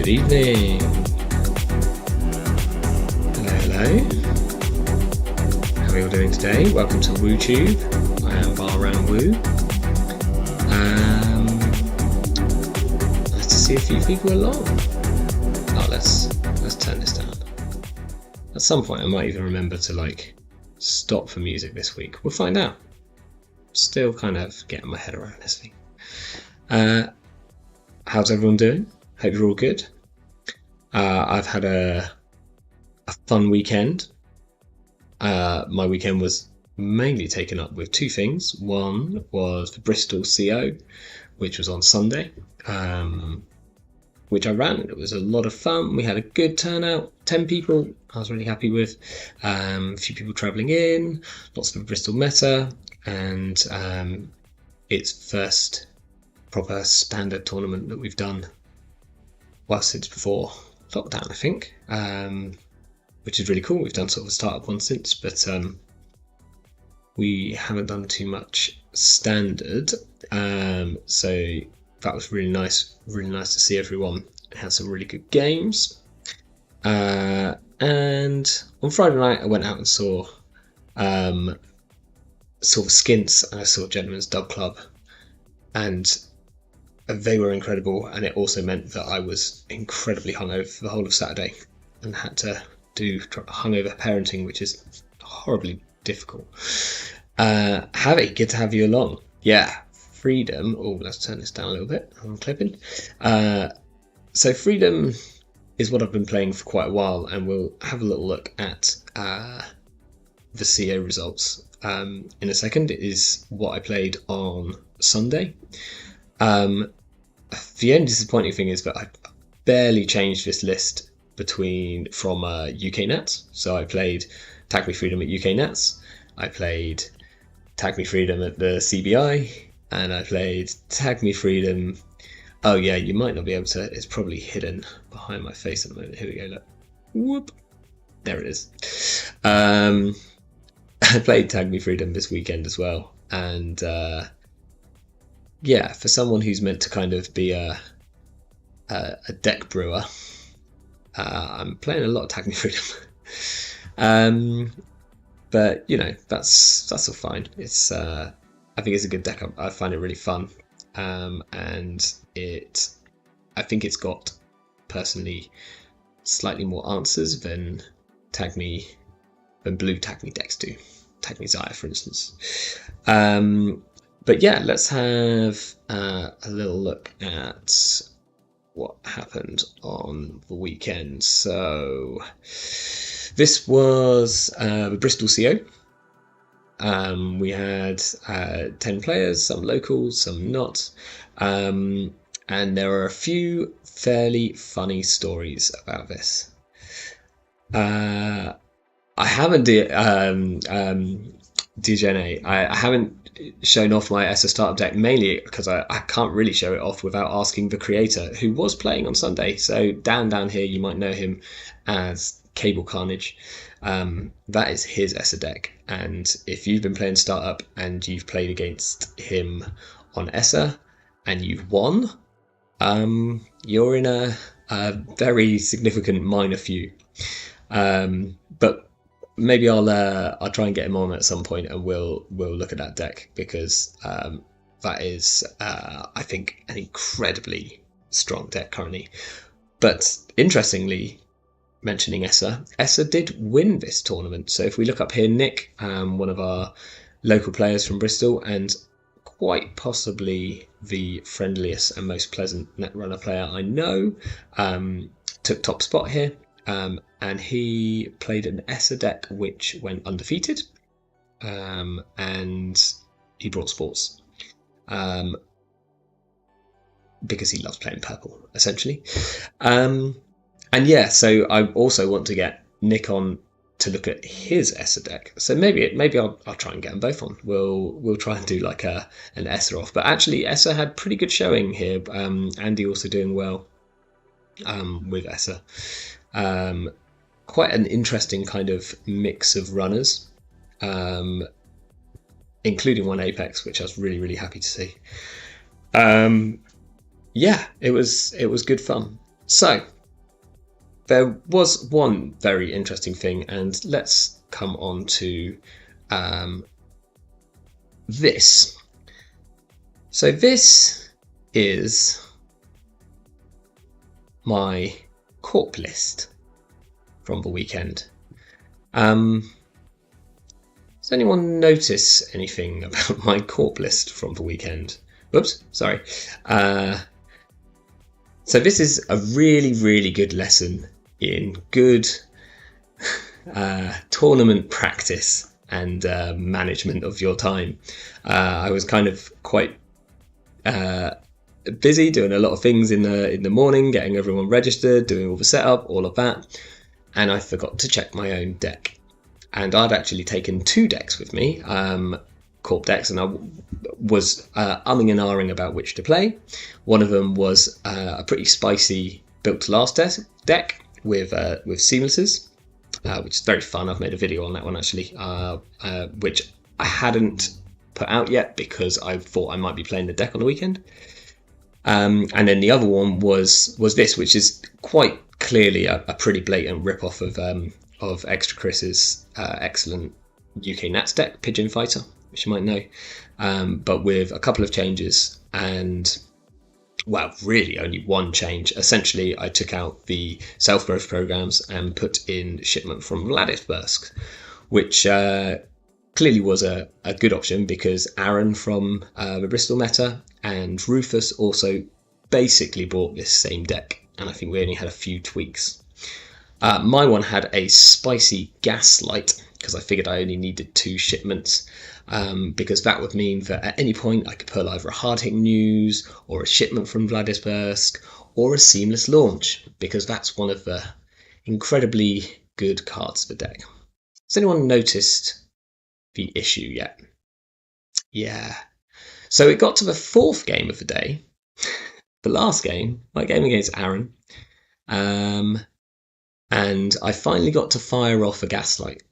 evening. Hello. How are you all doing today? Welcome to WooTube. I am Baa Ram Wu. Nice to see a few people along. Oh, let's turn this down. At some point, I might even remember to stop for music this week. We'll find out. Still kind of getting my head around this thing. How's everyone doing? Hope you're all good. I've had a fun weekend. My weekend was mainly taken up with two things. One was the Bristol CO, which was on Sunday, which I ran. It was a lot of fun. We had a good turnout, 10 people I was really happy with. A few people travelling in, lots of Bristol meta, and it's first proper standard tournament that we've done since before lockdown, I think, which is really cool. We've done sort of a startup one since, but we haven't done too much standard, so that was really nice to see everyone. Had some really good games, and on Friday night I went out and saw the Skints, and I saw Gentleman's Dub Club, and they were incredible, and it also meant that I was incredibly hungover for the whole of Saturday and had to do hungover parenting, which is horribly difficult. Javi, good to have you along. Yeah, Freedom. Oh, let's turn this down a little bit. I'm clipping. So Freedom is what I've been playing for quite a while, and we'll have a little look at the CO results in a second. It is what I played on Sunday. The only disappointing thing is that I barely changed this list from UK Nats. So I played Tag Me Freedom at UK Nats, I played Tag Me Freedom at the CBI, and I played Tag Me Freedom. Oh yeah, you might not be able to, it's probably hidden behind my face at the moment. Here we go, look. Whoop. There it is. I played Tag Me Freedom this weekend as well, and yeah, for someone who's meant to kind of be a deck brewer, I'm playing a lot of Tag Me Freedom. But that's all fine. It's I think it's a good deck. I find it really fun, and I think it's got personally slightly more answers than blue Tag Me decks do. Tag Me Zaya, for instance. But yeah, let's have a little look at what happened on the weekend. So this was the Bristol CO. We had 10 players, some locals, some not. And there are a few fairly funny stories about this. I haven't DJNA. I haven't shown off my ESSA startup deck, mainly because I can't really show it off without asking the creator, who was playing on Sunday. So down here, you might know him as Cable Carnage. That is his ESSA deck, and if you've been playing startup and you've played against him on ESSA and you've won, you're in a very significant minor few. But maybe I'll try and get him on at some point, and we'll look at that deck, because that is I think an incredibly strong deck currently. But interestingly, mentioning ESSA did win this tournament. So if we look up here, Nick, one of our local players from Bristol, and quite possibly the friendliest and most pleasant Netrunner player I know, took top spot here. And he played an ESSA deck which went undefeated, and he brought sports, because he loves playing purple, essentially. And yeah, so I also want to get Nick on to look at his ESSA deck. So maybe I'll try and get them both on. We'll try and do like an ESSA off. But actually, ESSA had pretty good showing here. Andy also doing well with ESSA. Quite an interesting kind of mix of runners, including one Apex, which I was really, really happy to see. Yeah, it was good fun. So there was one very interesting thing, and let's come on to um, this. So this is my corp list from the weekend. Does anyone notice anything about my corp list from the weekend? Whoops, sorry. So this is a really, really good lesson in good tournament practice and management of your time. I was kind of quite busy doing a lot of things in the morning, getting everyone registered, doing all the setup, all of that, and I forgot to check my own deck. And I'd actually taken 2 decks with me, corp decks, and I was umming and ahhing about which to play. One of them was a pretty spicy built to last deck with seamlesses, which is very fun. I've made a video on that one actually, which I hadn't put out yet because I thought I might be playing the deck on the weekend. And then the other one was this, which is quite clearly a pretty blatant rip-off of Extra Chris's excellent UK Nats deck, Pigeon Fighter, which you might know, but with a couple of changes and, well, really only one change. Essentially, I took out the self-growth programs and put in Shipment from Vladisbursk, which clearly was a good option because Aaron from the Bristol meta and Rufus also basically bought this same deck, and I think we only had a few tweaks. My one had a spicy Gaslight because I figured I only needed 2 shipments, because that would mean that at any point I could pull either a hard-hitting news or a shipment from Vladisbursk or a seamless launch, because that's one of the incredibly good cards for the deck. Has anyone noticed the issue yet? Yeah. So it got to the 4th game of the day, the last game, my game against Aaron, and I finally got to fire off a Gaslight.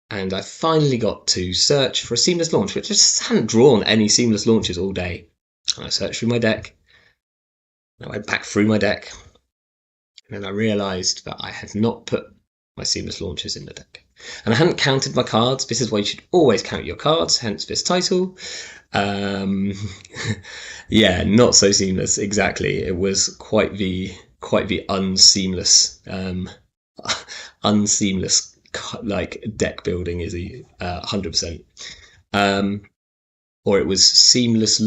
And I finally got to search for a seamless launch, which I just hadn't drawn any seamless launches all day. And I searched through my deck. I went back through my deck. And then I realised that I had not put my seamless launches in the deck. And I hadn't counted my cards. This is why you should always count your cards, hence this title. Yeah, not so seamless, exactly. It was quite the unseamless, unseamless like deck building is 100%, or it was seamless.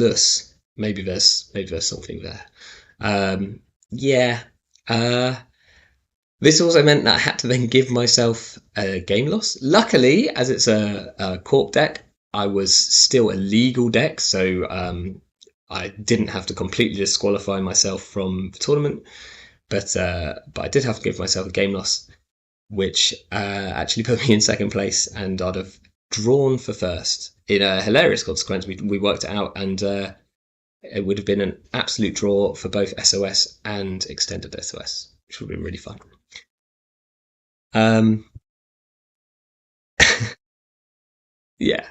Maybe there's something there. Yeah. This also meant that I had to then give myself a game loss. Luckily, as it's a corp deck, I was still a legal deck, so I didn't have to completely disqualify myself from the tournament. But I did have to give myself a game loss, which actually put me in 2nd place, and I'd have drawn for 1st. In a hilarious consequence, we worked it out, and it would have been an absolute draw for both SOS and Extended SOS, which would have been really fun. Yeah.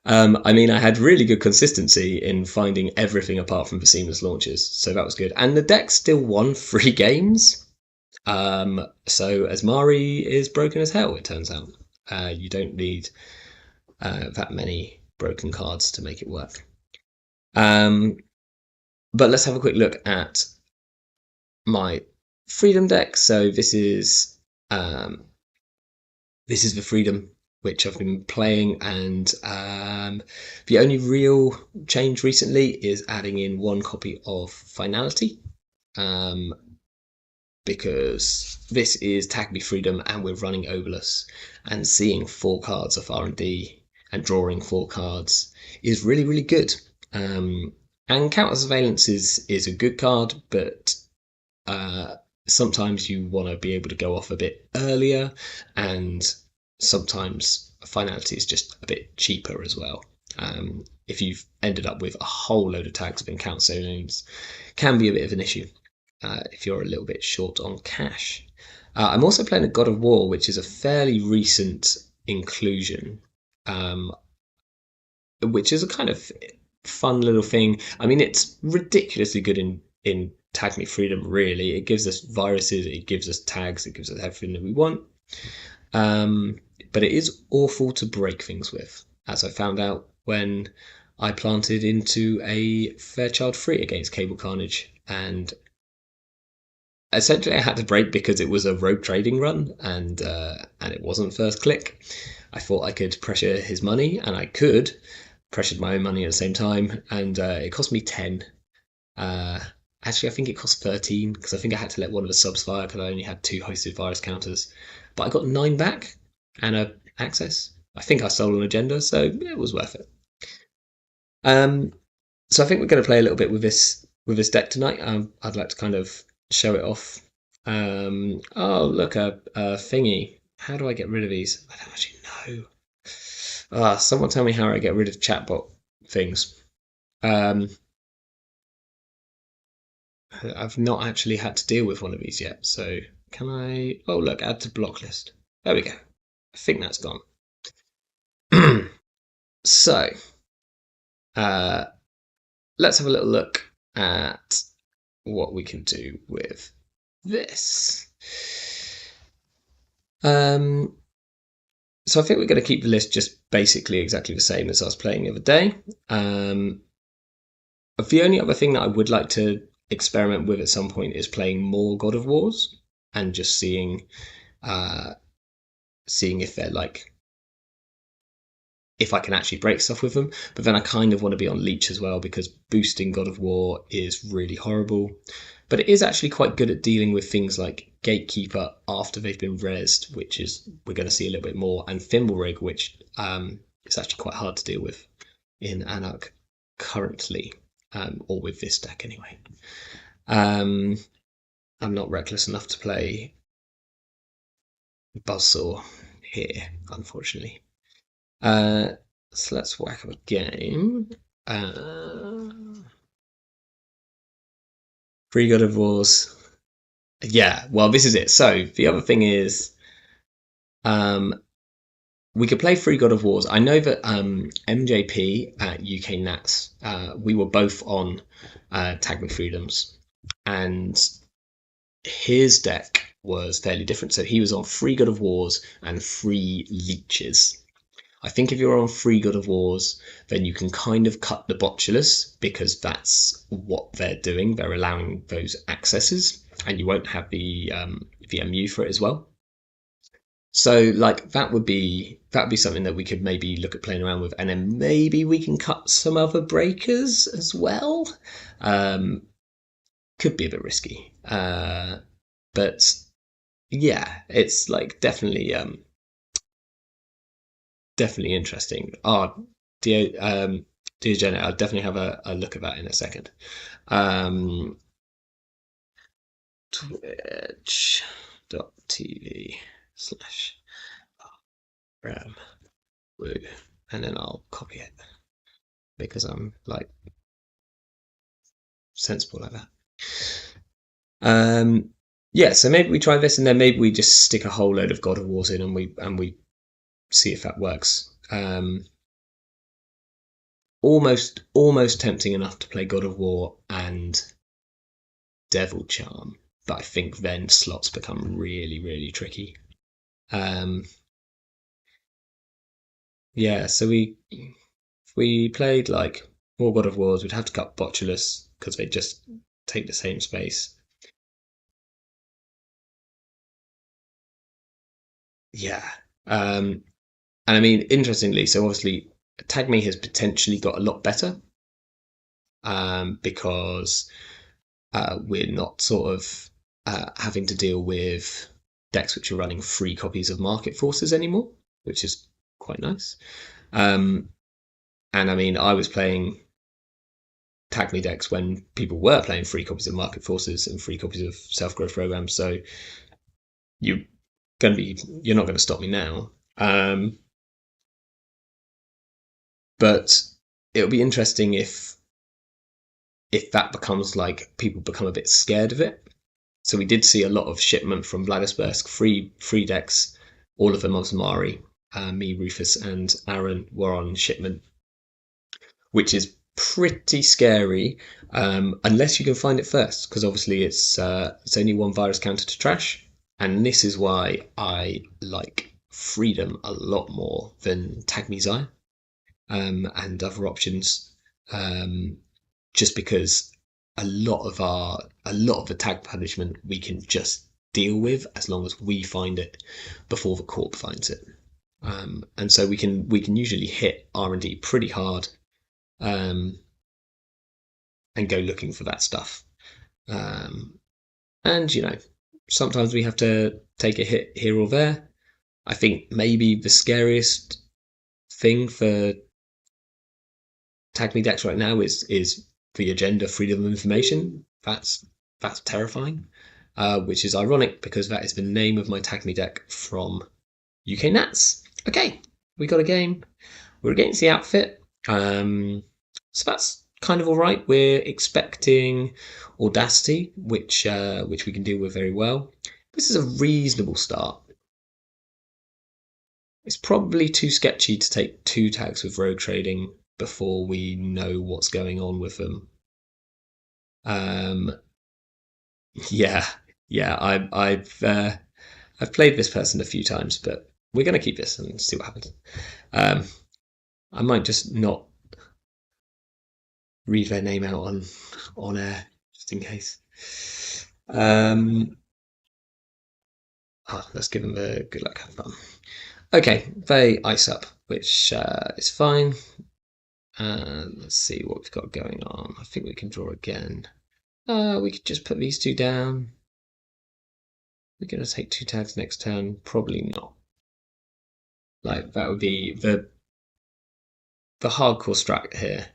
I mean, I had really good consistency in finding everything apart from the seamless launches, so that was good. And the deck still won 3 games. So Asmari is broken as hell, it turns out. You don't need that many broken cards to make it work. But let's have a quick look at my Freedom deck. So this is the Freedom, which I've been playing, and the only real change recently is adding in 1 copy of Finality, because this is Tag Me Freedom and we're running Obolus, and seeing 4 cards of R&D and drawing 4 cards is really, really good. And Counter Surveillance is a good card, but sometimes you want to be able to go off a bit earlier, and sometimes Finality is just a bit cheaper as well. If you've ended up with a whole load of tags of Encounter Surveillance, can be a bit of an issue if you're a little bit short on cash. I'm also playing a God of War, which is a fairly recent inclusion, which is a kind of fun little thing. I mean, it's ridiculously good in Tag Me Freedom, really. It gives us viruses, it gives us tags, it gives us everything that we want. But it is awful to break things with, as I found out when I planted into a Fairchild Free against Cable Carnage. And essentially I had to break because it was a rogue trading run, and it wasn't first click. I thought I could pressure his money, and I could. Pressured my own money at the same time, and it cost me 10. Actually, I think it cost 13 because I think I had to let one of the subs fire because I only had 2 hosted virus counters. But I got 9 back and a access. I think I stole an agenda, so it was worth it. So I think we're going to play a little bit with this deck tonight. I'd like to kind of show it off. Oh, look, a thingy. How do I get rid of these? I don't actually know. Someone tell me how I get rid of chatbot things. I've not actually had to deal with one of these yet, so can I... Oh, look, add to block list. There we go. I think that's gone. So, let's have a little look at what we can do with this. So I think we're going to keep the list just basically exactly the same as I was playing the other day. The only other thing that I would like to experiment with at some point is playing more God of Wars and just seeing if they're like, if I can actually break stuff with them. But then I kind of want to be on Leech as well, because boosting God of War is really horrible. But it is actually quite good at dealing with things like Gatekeeper after they've been rezzed, which is, we're going to see a little bit more, and Thimble Rig, which is actually quite hard to deal with in Anarch currently, or with this deck anyway. I'm not reckless enough to play Buzzsaw here, unfortunately. So let's whack up a game. Free God of Wars. Yeah, well, this is it. So the other thing is, we could play Free God of Wars. I know that MJP at UK Nats, we were both on Tag Me Freedoms, and his deck was fairly different. So he was on Free God of Wars and Free Leeches. I think if you're on Free God of Wars, then you can kind of cut the Botulus, because that's what they're doing. They're allowing those accesses, and you won't have the MU for it as well. So like that would be something that we could maybe look at playing around with, and then maybe we can cut some other breakers as well. Could be a bit risky, but yeah, it's like definitely interesting. Dear Janet, I'll definitely have a look at that in a second. Twitch.tv/Baa Ram Wu, and then I'll copy it because I'm like sensible like that. Yeah, so maybe we try this, and then maybe we just stick a whole load of God of Wars in, and we see if that works. Almost tempting enough to play God of War and Devil Charm, but I think then slots become really, really tricky. Yeah, so if we played like more God of Wars, we'd have to cut Botulus because they just take the same space. Yeah. And I mean, interestingly, so obviously Tag Me has potentially got a lot better, because we're not sort of having to deal with decks which are running 3 copies of Market Forces anymore, which is quite nice. And I mean, I was playing Tag Me decks when people were playing 3 copies of Market Forces and 3 copies of Self-Growth Programs, so you're not going to stop me now. But it'll be interesting if that becomes like people become a bit scared of it. So we did see a lot of shipment from Vladisburg, free decks, all of them on Samari. Me, Rufus, and Aaron were on shipment, which is pretty scary unless you can find it first, because obviously it's only one virus counter to trash, and this is why I like Freedom a lot more than Tag Me Zai and other options, just because a lot of the tag punishment we can just deal with as long as we find it before the corp finds it. And so we can usually hit R&D pretty hard, and go looking for that stuff. And sometimes we have to take a hit here or there. I think maybe the scariest thing for Tag Me decks right now is the agenda freedom of information. That's terrifying, which is ironic because that is the name of my Tag Me deck from UK Nats. Okay, we got a game. We're against the outfit, so that's kind of all right. We're expecting Audacity, which we can deal with very well. This is a reasonable start. It's probably too sketchy to take 2 tags with Rogue Trading before we know what's going on with them. Yeah, I've played this person a few times, but we're going to keep this and see what happens. I might just not read their name out on air just in case. Let's give them a good luck, have fun. Okay, they ice up, which is fine. Let's see what we've got going on. I think we can draw again. We could just put these 2 down. We're going to take 2 tags next turn. Probably not. Like, that would be the hardcore strat here.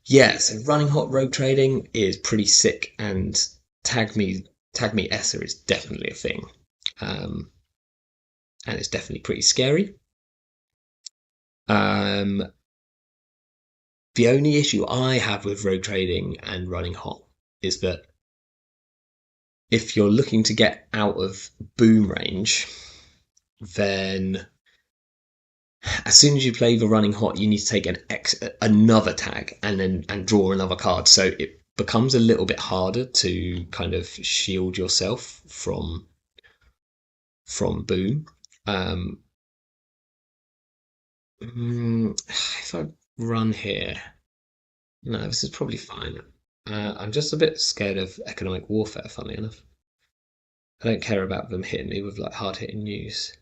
Yeah, so running hot Rogue Trading is pretty sick, and Tag Me Esser is definitely a thing. And it's definitely pretty scary. The only issue I have with Rogue Trading and running hot is that if you're looking to get out of boom range, then as soon as you play the running hot, you need to take another tag and draw another card. So it becomes a little bit harder to kind of shield yourself from boom. If I run here, no, this is probably fine. I'm just a bit scared of economic warfare, funnily enough. I don't care about them hitting me with like hard hitting news.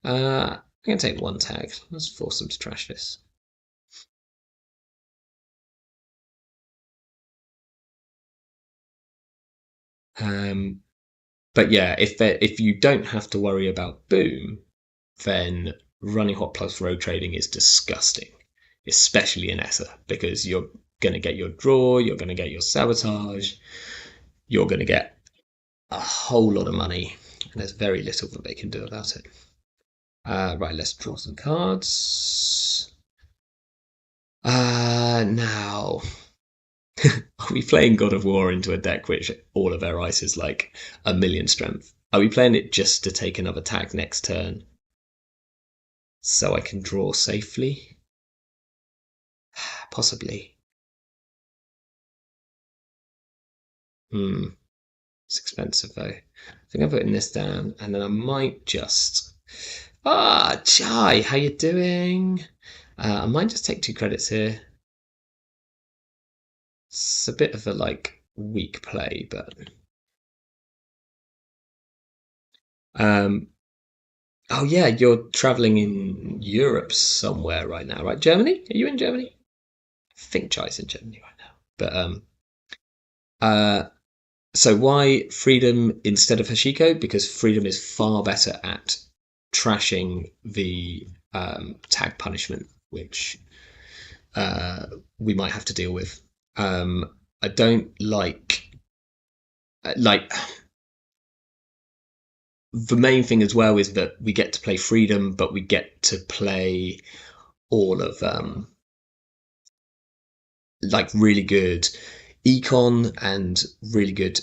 I'm going to take 1 tag. Let's force them to trash this. But yeah, if you don't have to worry about boom, then running hot plus Rogue Trading is disgusting, especially in Esser, because you're going to get your draw, you're going to get your sabotage, you're going to get a whole lot of money, and there's very little that they can do about it. Right, let's draw some cards. Now, are we playing God of War into a deck which all of their ice is like 1,000,000 strength? Are we playing it just to take another tag next turn so I can draw safely? Possibly. It's expensive though. I think I'm putting this down, and then I might just... Chai, how you doing? I might just take 2 credits here. It's a bit of a like weak play, but oh yeah, you're traveling in Europe somewhere right now, right? Germany? Are you in Germany? I think Chai's in Germany right now. But so why Freedom instead of Hashiko? Because Freedom is far better at trashing the tag punishment, which we might have to deal with. I don't like the main thing as well is that we get to play Freedom, but we get to play all of like really good econ and really good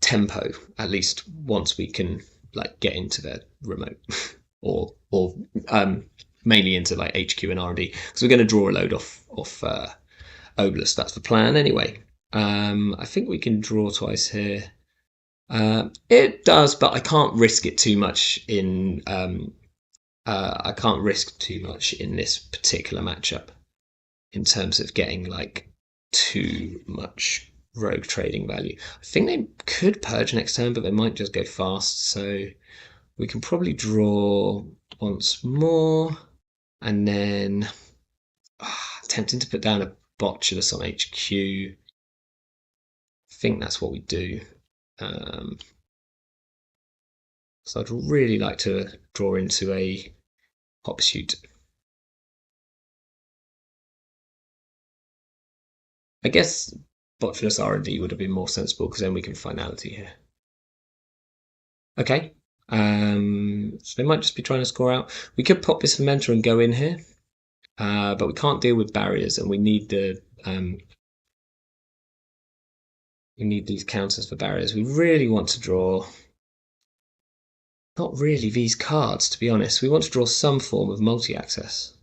tempo, at least once we can like get into the remote or mainly into like HQ and R&D, because we're going to draw a load off Obelisk. That's the plan anyway. I think we can draw twice here. It does, but I can't risk it too much in. I can't risk too much in this particular matchup in terms of getting like too much rogue trading value. I think they could purge next turn, but they might just go fast. So we can probably draw once more, and then tempting to put down a Botulus on HQ. I think that's what we do. So I'd really like to draw into a hop shoot. I guess Botulus R&D would have been more sensible because then we can finality here. Okay. So they might just be trying to score out. We could pop this Fermenter and go in here, but we can't deal with barriers, and we need these counters for barriers. We really want to draw. Not really these cards, to be honest. We want to draw some form of multi-access.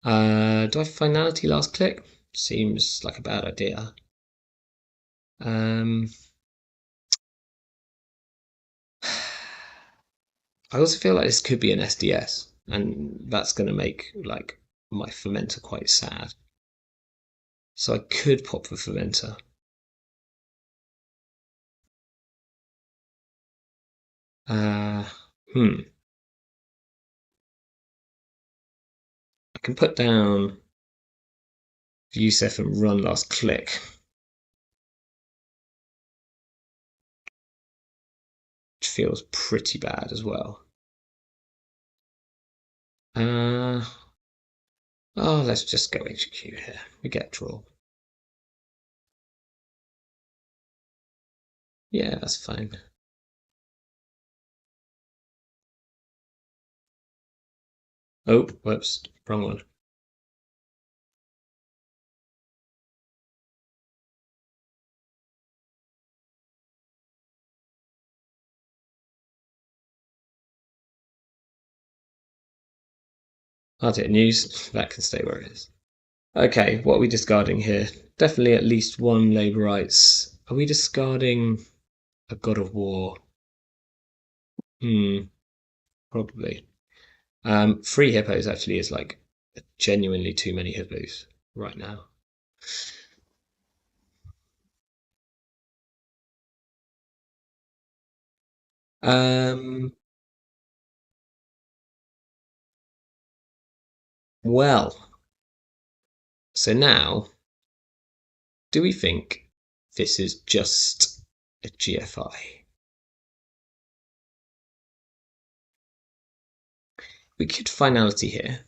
Do I finality last click? Seems like a bad idea. I also feel like this could be an SDS, and that's going to make like my fermenter quite sad. So I could pop the fermenter. I can put down Yusef and run last click. Which feels pretty bad as well. Oh, let's just go HQ here. We get draw. Yeah, that's fine. Oh, whoops, wrong one. I'll take news. That can stay where it is. Okay, what are we discarding here? Definitely at least one Laborites. Are we discarding a God of War? Probably. 3 hippos actually is like genuinely too many hippos right now. Well, so now, do we think this is just a GFI? We could finality here.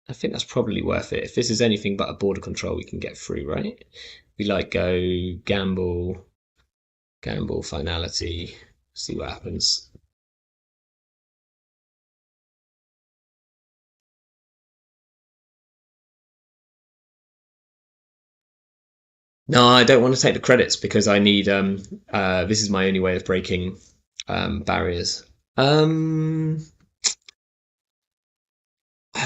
I think that's probably worth it. If this is anything but a border control, we can get through, right? We like go gamble, finality, see what happens. No, I don't want to take the credits because I need this is my only way of breaking barriers. I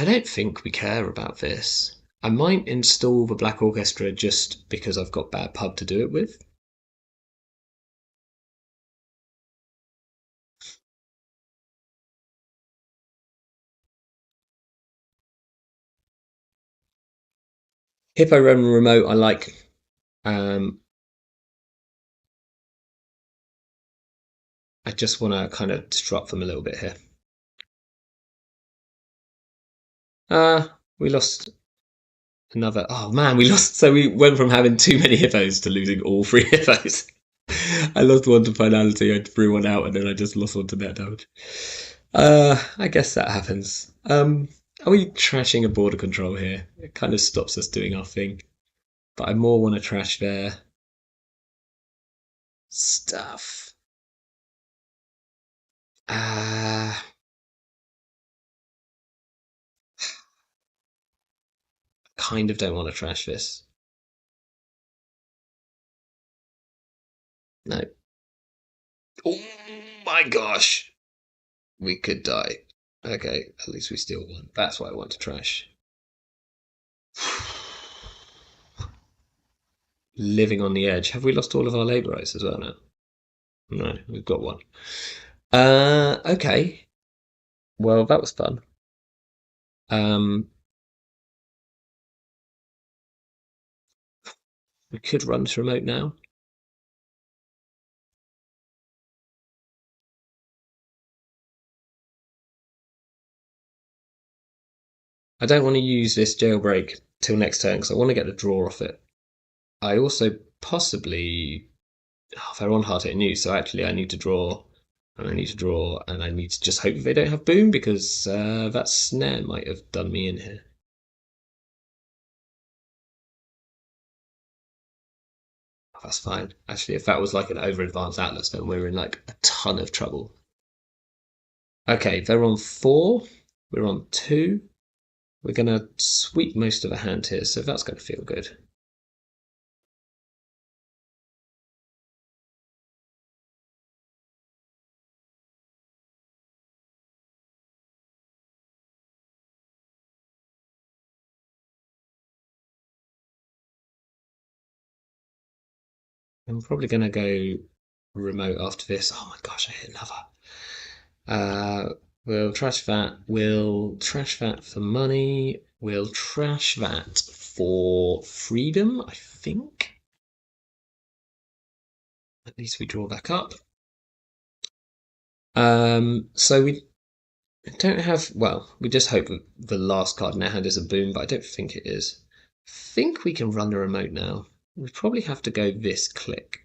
don't think we care about this. I might install the Black Orchestra just because I've got bad pub to do it with. Hippo Roman Remote I like. I just want to kind of disrupt them a little bit here. We lost another. Oh man, we lost. So we went from having too many hippos to losing all 3 hippos. I lost one to finality. I threw one out, and then I just lost one to net damage. I guess that happens. Are we trashing a border control here? It kind of stops us doing our thing. But I more want to trash their stuff. Kind of don't want to trash this. No. Oh my gosh. We could die. Okay, at least we still won. That's what I want to trash. living on the edge. Have we lost all of our labour rights as well now? No, we've got one. Okay. Well, that was fun. Um, we could run this remote now. I don't want to use this jailbreak till next turn because I want to get the draw off it. I also possibly they're on hard hitting news, so actually I need to draw, and I need to draw, and I need to just hope they don't have boom because that snare might have done me in here. Oh, that's fine. Actually, if that was like an over advanced atlas, then we're in like a ton of trouble. Okay, they're on 4. We're on 2. We're gonna sweep most of the hand here, so that's gonna feel good. I'm probably gonna go remote after this. Oh my gosh, I hit another. We'll trash that. We'll trash that for money. We'll trash that for freedom, I think. At least we draw back up. So we don't have, well, we just hope that the last card in our hand is a boom, but I don't think it is. I think we can run the remote now. We probably have to go this click.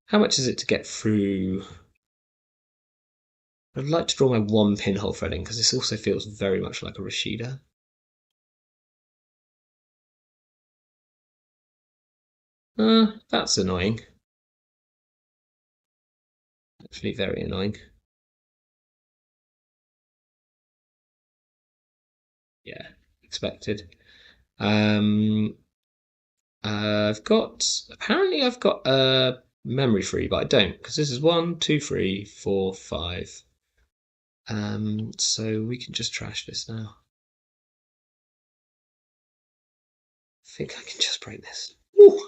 How much is it to get through? I'd like to draw my 1 pinhole threading because this also feels very much like a Rashida. That's annoying. Actually, very annoying. Yeah, expected. Um, apparently I've got memory free, but I don't because this is 1, 2, 3, 4, 5. So we can just trash this now. I think I can just break this. Ooh.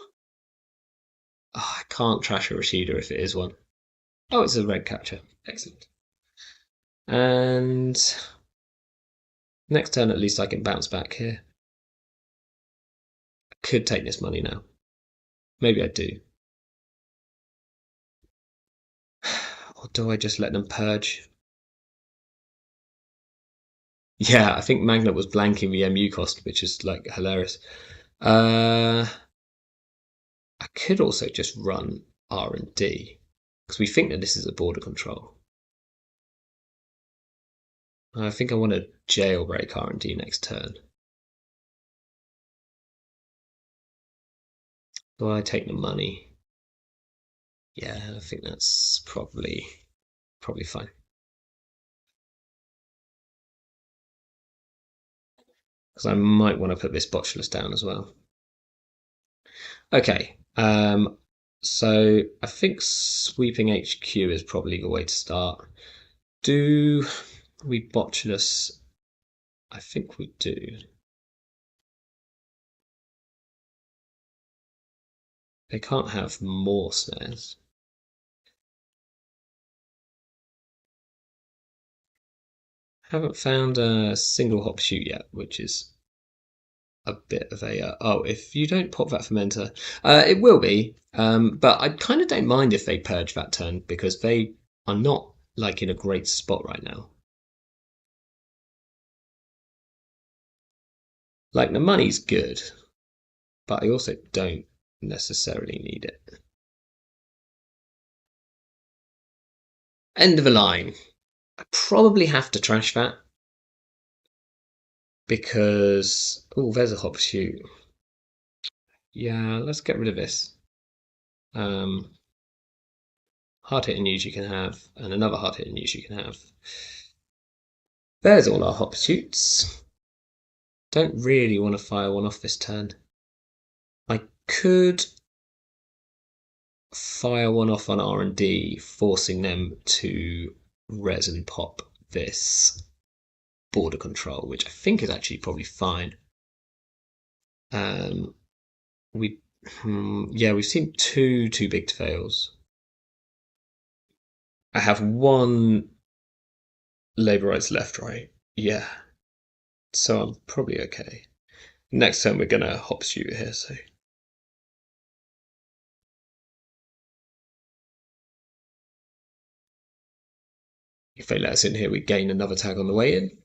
Oh, I can't trash a Rashida if it is one. Oh, it's a red capture. Excellent. And next turn, at least I can bounce back here. I could take this money now. Maybe I do. Or do I just let them purge? Yeah, I think Magnet was blanking the MU cost, which is like hilarious. I could also just run R&D because we think that this is a border control. I think I want to jailbreak R&D next turn. Do I take the money? Yeah, I think that's probably fine. Because I might want to put this botulus down as well. Okay, so I think sweeping HQ is probably the way to start. Do we botulus? I think we do. They can't have more snares. Haven't found a single hop shoot yet, which is a bit of a oh, if you don't pop that fermenter, it will be. But I kind of don't mind if they purge that turn because they are not like in a great spot right now. Like the money's good, but I also don't necessarily need it. End of the line. I probably have to trash that because oh, there's a hop shoot. Yeah, let's get rid of this. Hard hitting news you can have, and another hard hitting news you can have. There's all our hop shoots. Don't really want to fire one off this turn. I could fire one off on R&D, forcing them to res and pop this border control, which I think is actually probably fine. We Yeah, we've seen two too big to fails. I have one Labour rights left, right? Yeah, so I'm probably okay. Next time we're gonna hop shoot here, so if they let us in here, we gain another tag on the way in.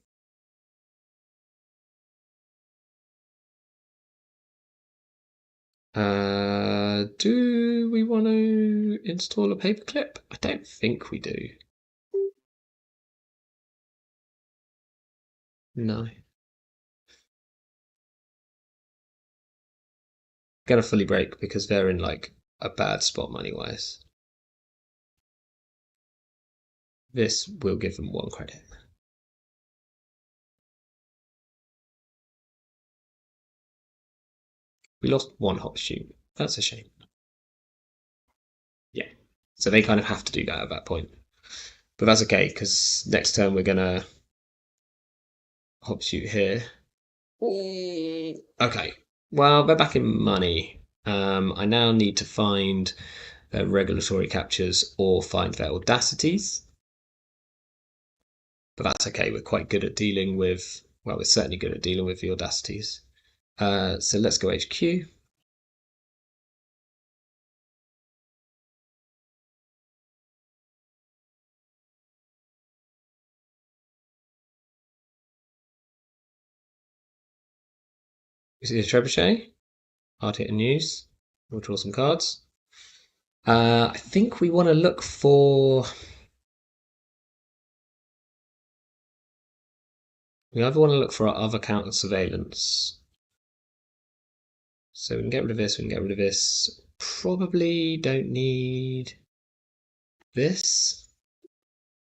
Do we want to install a paperclip? I don't think we do. No. Gonna fully break because they're in like a bad spot money wise. This will give them one credit. We lost one hop shoot. That's a shame. Yeah. So they kind of have to do that at that point. But that's okay because next turn we're gonna hop shoot here. Okay. Well, they're back in money. I now need to find their regulatory captures or find their audacities. But that's okay. We're quite good at dealing with, well, we're certainly good at dealing with the audacities. So let's go HQ. You see the trebuchet? Hard hit and use. We'll draw some cards. I think we want to look for. We either want to look for our other counter surveillance. So we can get rid of this, we can get rid of this. Probably don't need this.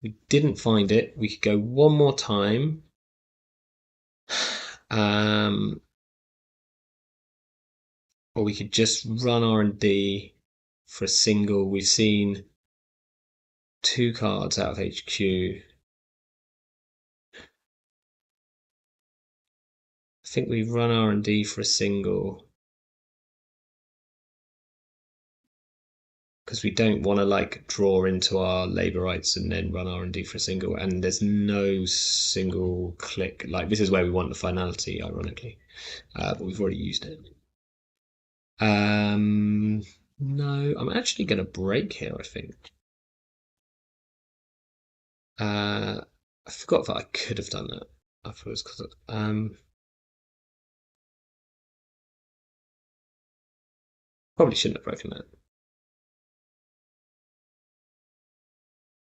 We didn't find it. We could go one more time. Or we could just run R&D for a single. We've seen two cards out of HQ. I think we run R&D for a single because we don't want to like draw into our Labour rights and then run R&D for a single. And there's no single click. Like this is where we want the finality, ironically, but we've already used it. No, I'm actually going to break here. I think. I forgot that I could have done that. I thought it was because probably shouldn't have broken that.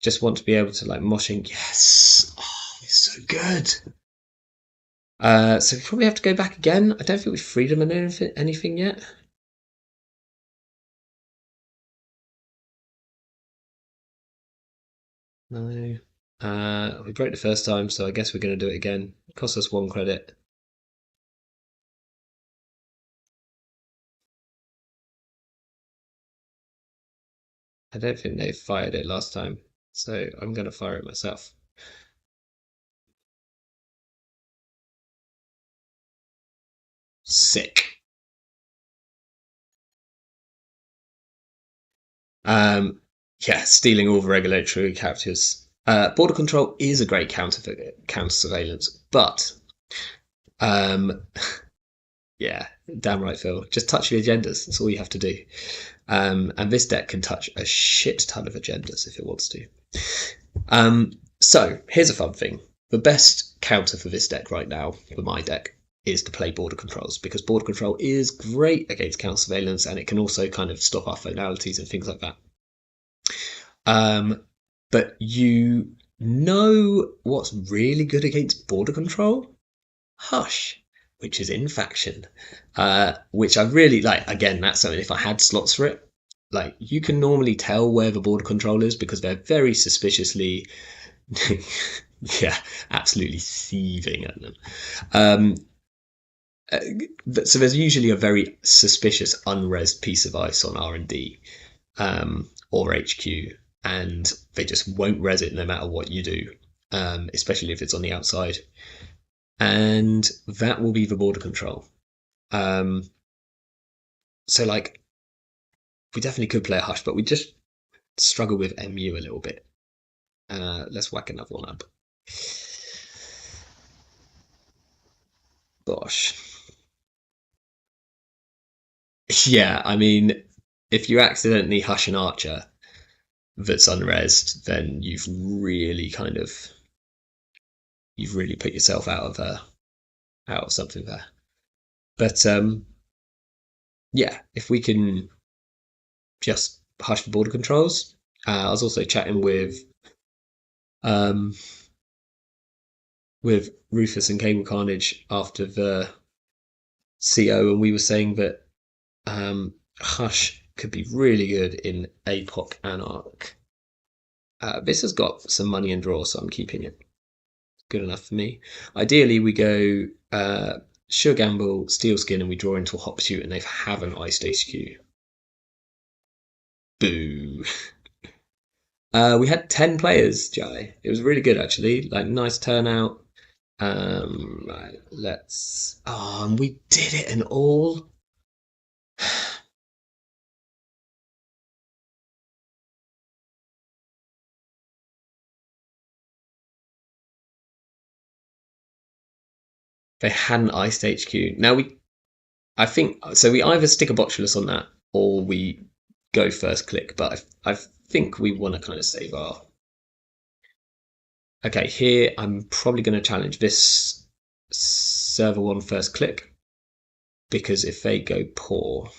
Just want to be able to like moshing. Yes, oh, it's so good. So we probably have to go back again. I don't think we've freedom and anything yet. No. We broke the first time, so I guess we're going to do it again. It costs us one credit. I don't think they fired it last time, so I'm going to fire it myself. Sick. Yeah, stealing all the regulatory captures. Border control is a great counter surveillance, but um, yeah, damn right, Phil. Just touch the agendas. That's all you have to do. And this deck can touch a shit ton of agendas if it wants to. So here's a fun thing. The best counter for this deck right now, for my deck, is to play border controls because border control is great against counter surveillance and it can also kind of stop our finalities and things like that. But you know what's really good against border control? Hush, which is in faction, which I really like. Again, that's something if I had slots for it, like you can normally tell where the border control is because they're very suspiciously, yeah, absolutely seething at them. So there's usually a very suspicious unresed piece of ice on R&D or HQ, and they just won't res it no matter what you do, especially if it's on the outside. And that will be the border control. So like we definitely could play a hush, but we just struggle with MU a little bit. Let's whack another one up. Gosh. Yeah, I mean, if you accidentally hush an archer that's unresed, then you've really put yourself out of something there. But yeah, if we can just hush the border controls. I was also chatting um, with Rufus and Cable Carnage after the CO, and we were saying that Hush could be really good in APOC Anarch. This has got some money and draw, so I'm keeping it. Good enough for me. Ideally, we go Sure Gamble, Steel Skin, and we draw into a Hop Shoot, and they have an Iced HQ. Boo. We had 10 players, Jai. It was really good, actually. Like, nice turnout. Right, let's. Oh, and we did it and all. They hadn't iced HQ. Now I think so. We either stick a botulus on that or we go first click. But I think we want to kind of save our. Okay, here I'm probably going to challenge this server one first click because if they go poor,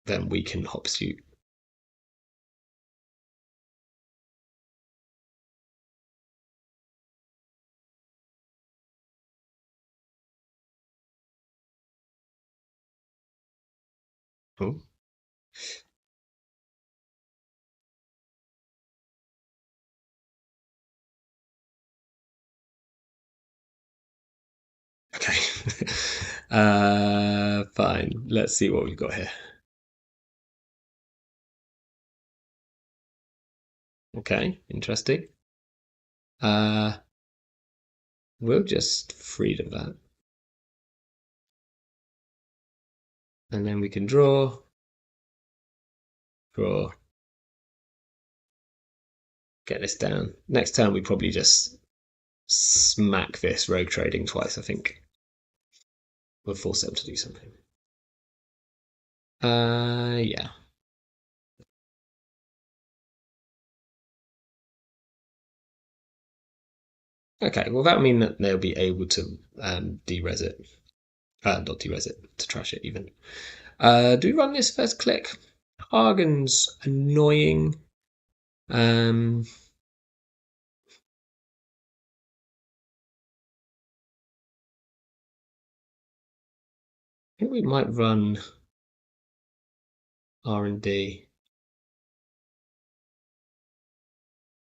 then we can hop suit. Oh, okay. Fine. Let's see what we've got here. Okay, interesting. Uh, we'll just freedom that. And then we can draw, draw, get this down. Next turn, we probably just smack this rogue trading twice, I think. We'll force them to do something. Yeah. Okay, well, that'll mean that they'll be able to de-res it. Not de-res it, to trash it even. Do we run this first click? Hagen's annoying. I think we might run R&D.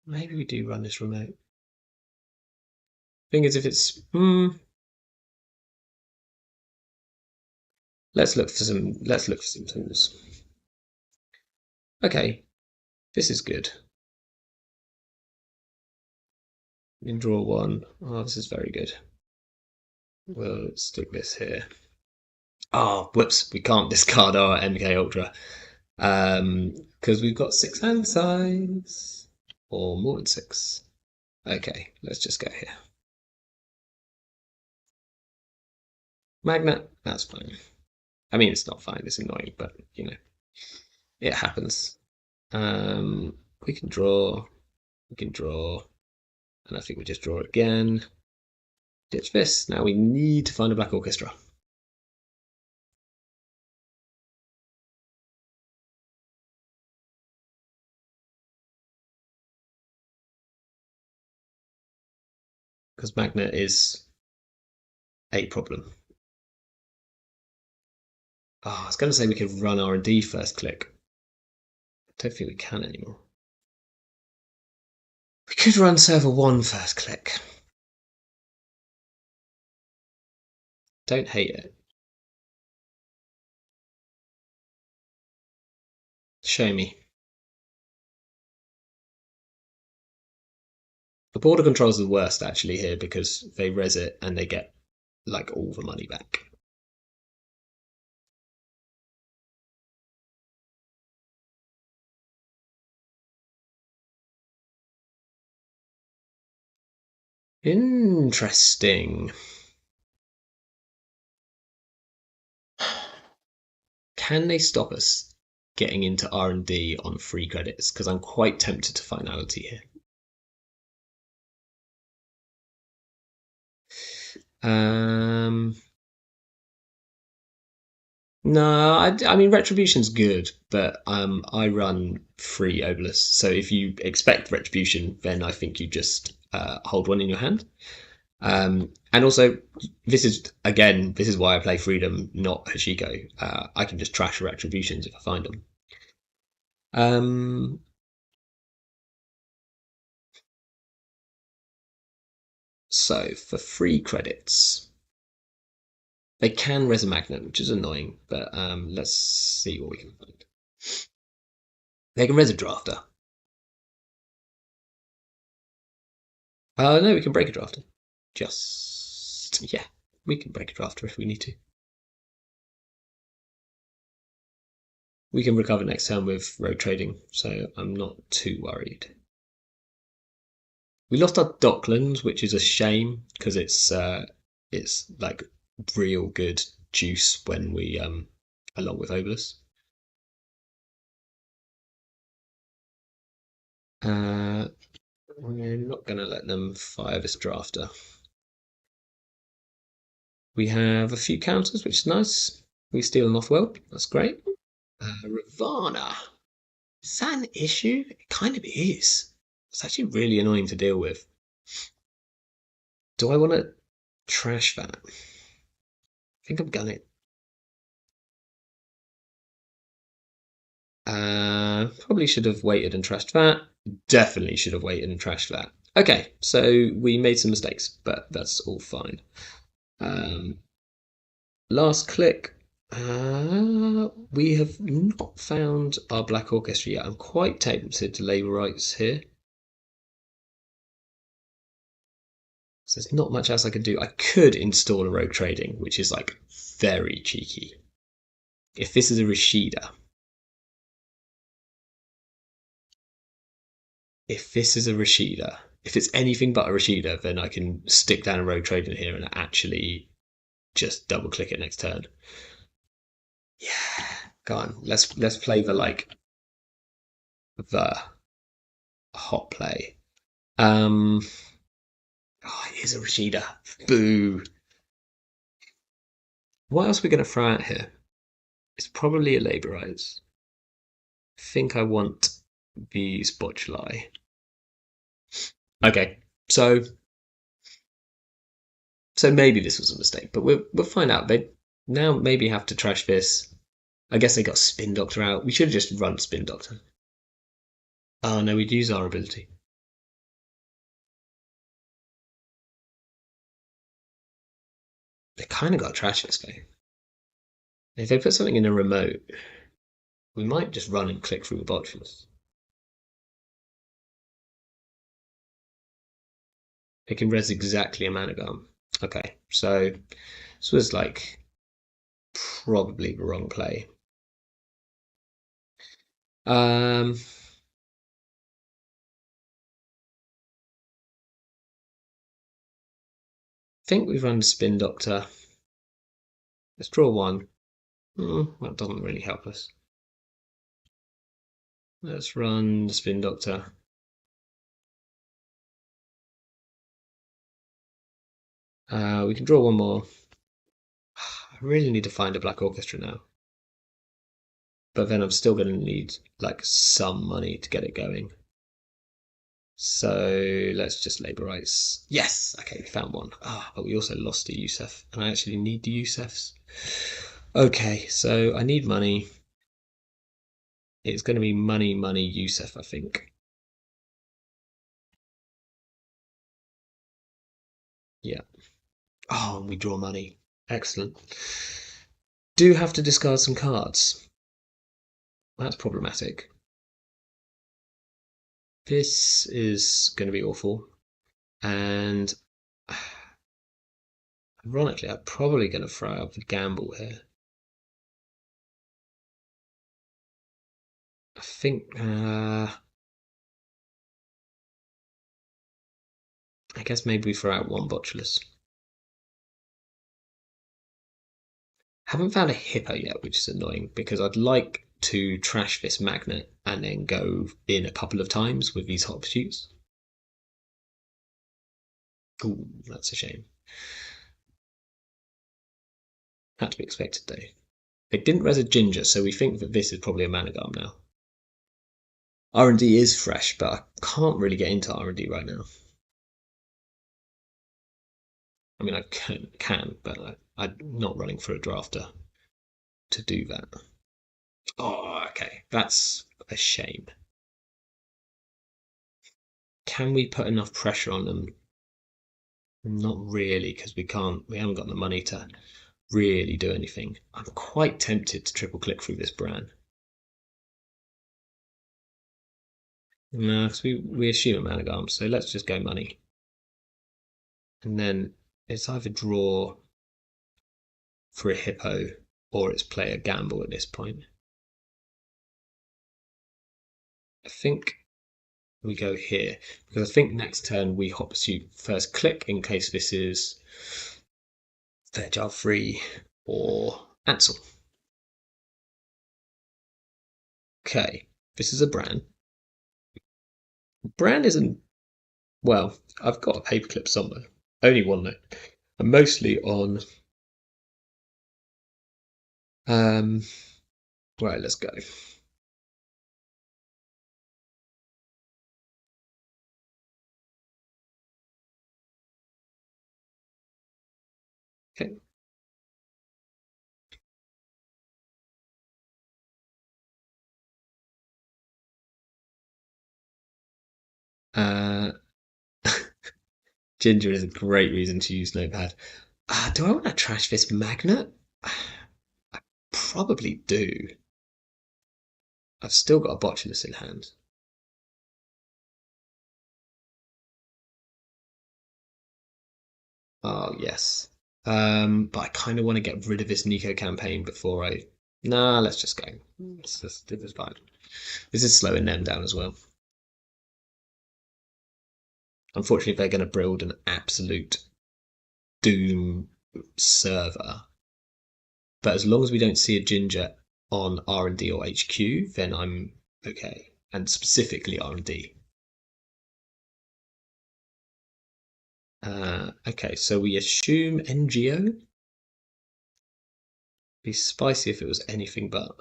Maybe we do run this remote. Thing is, if it's let's look for some tools. Okay, this is good. In draw one. Oh, this is very good. We'll stick this here. Oh, whoops! We can't discard our MK Ultra because we've got 6 hand size or more than 6. Okay, let's just go here. Magnet, that's fine. I mean, it's not fine. It's annoying, but it happens. We can draw. We can draw. And I think we just draw again. Ditch this. Now we need to find a black orchestra. Because magnet is a problem. Oh, I was going to say we could run R&D first click. I don't think we can anymore. We could run server 1 first click. Don't hate it. Show me. The border controls are the worst actually here because they res it and they get like all the money back. Interesting. Can they stop us getting into R&D on free credits? Because I'm quite tempted to finality here. Um, no, I mean Retribution's good, but I run free obelisks. So if you expect Retribution, then I think you just hold one in your hand. And also, this is why I play Freedom, not Hashiko. I can just trash Retributions if I find them. Um, so for free credits, they can res a magnet, which is annoying, but let's see what we can find. They can res a drafter. No, we can break a drafter. Yeah, we can break a drafter if we need to. We can recover next turn with road trading, so I'm not too worried. We lost our Docklands, which is a shame because it's like real good juice when we along with Obelus. We're not going to let them fire this drafter. We have a few counters, which is nice. We steal an off-well. That's great. Ravana. Is that an issue? It kind of is. It's actually really annoying to deal with. Do I want to trash that? I think I'm gonna. Probably should have waited and trashed that. Definitely should have waited and trashed that. Okay, so we made some mistakes, but that's all fine. Last click. We have not found our Black Orchestra yet. I'm quite tempted to label rights here. So there's not much else I could do. I could install a rogue trading, which is like very cheeky. If this is a Rashida. If this is a Rashida. If it's anything but a Rashida, then I can stick down a rogue trading here and actually just double click it next turn. Yeah. Go on. Let's play the hot play. Oh, it is a Rashida. Boo. What else are we going to throw out here? It's probably a Laborize. I think I want the Spotuli. Okay, so maybe this was a mistake, but we'll find out. They now maybe have to trash this. I guess they got Spin Doctor out. We should have just run Spin Doctor. Oh no, we'd use our ability. They kind of got trash this guy. If they put something in a remote, we might just run and click through the boxes. It can res exactly a mana gun. Okay, so this was like probably the wrong play. I think we've run Spin Doctor. Let's draw one. That doesn't really help us. Let's run the Spin Doctor. We can draw one more. I really need to find a Black Orchestra now. But then I'm still going to need like some money to get it going. So let's just labor rights. Yes, okay, we found one. But we also lost the Yusef, and I actually need the Yusefs. Okay, so I need money. It's going to be money, Yusef, I think. Yeah. Oh, and we draw money. Excellent. Do have to discard some cards. That's problematic. This is going to be awful. And ironically, I'm probably going to throw out the gamble here. I think I guess maybe we throw out one botulus. Haven't found a hippo yet, which is annoying because I'd like to trash this magnet and then go in a couple of times with these hot pursuits. Ooh, that's a shame. Had to be expected though. It didn't res a ginger, so we think that this is probably a Managarm now. R&D is fresh, but I can't really get into R&D right now. I mean, I can, but I'm not running for a drafter to do that. Oh, okay. That's a shame. Can we put enough pressure on them? Not really, because we haven't got the money to really do anything. I'm quite tempted to triple click through this brand. No, because we assume a Managarm, so let's just go money. And then it's either draw for a hippo or it's play a gamble at this point. I think we go here because I think next turn we hot pursuit first click in case this is Fairchild free or Ansel. Okay, this is a brand. Brand isn't well. I've got a paperclip somewhere. Only one though. I'm mostly on. Right, let's go. Okay. Uh, Ginger is a great reason to use Notepad. Do I want to trash this magnet? I probably do. I've still got a botulus in hand. Oh, yes. But I kind of want to get rid of this Nico campaign before I. Nah, let's just go. Let's just do this fine. This is slowing them down as well. Unfortunately, they're going to build an absolute doom server. But as long as we don't see a ginger on R&D or HQ, then I'm okay. And specifically R&D. Okay, so we assume NGO. Be spicy if it was anything but.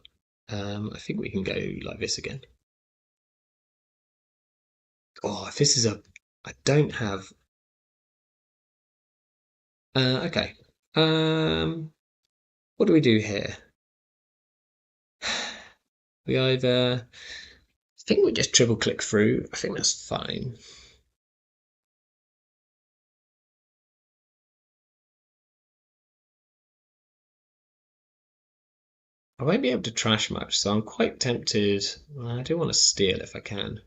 I think we can go like this again. Oh, if this is a... I don't have... Okay. What do we do here? We either... I think we just triple click through. I think that's fine. I won't be able to trash much, so I'm quite tempted. Well, I do want to steal if I can.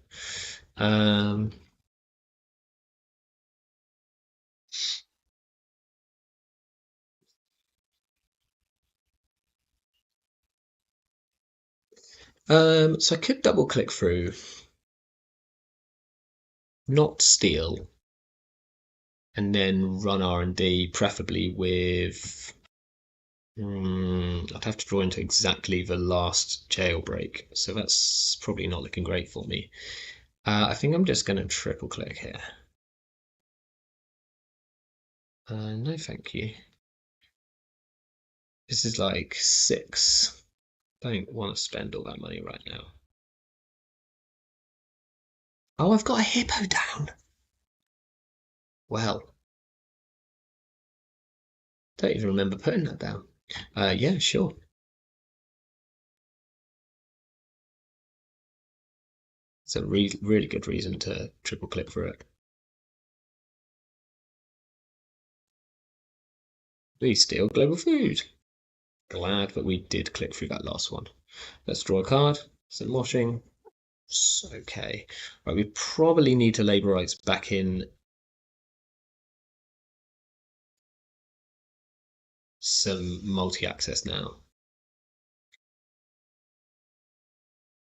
So I could double click through, not steal, and then run R&D, preferably with. I'd have to draw into exactly the last jailbreak, so that's probably not looking great for me. I think I'm just going to triple click here. No, thank you. This is like 6. Don't want to spend all that money right now. Oh, I've got a hippo down. Well, don't even remember putting that down. Yeah, sure. It's a really good reason to triple click for it. We steal global food. Glad that we did click through that last one. Let's draw a card. Some washing. Okay. Right, we probably need to labor rights back in some multi-access now.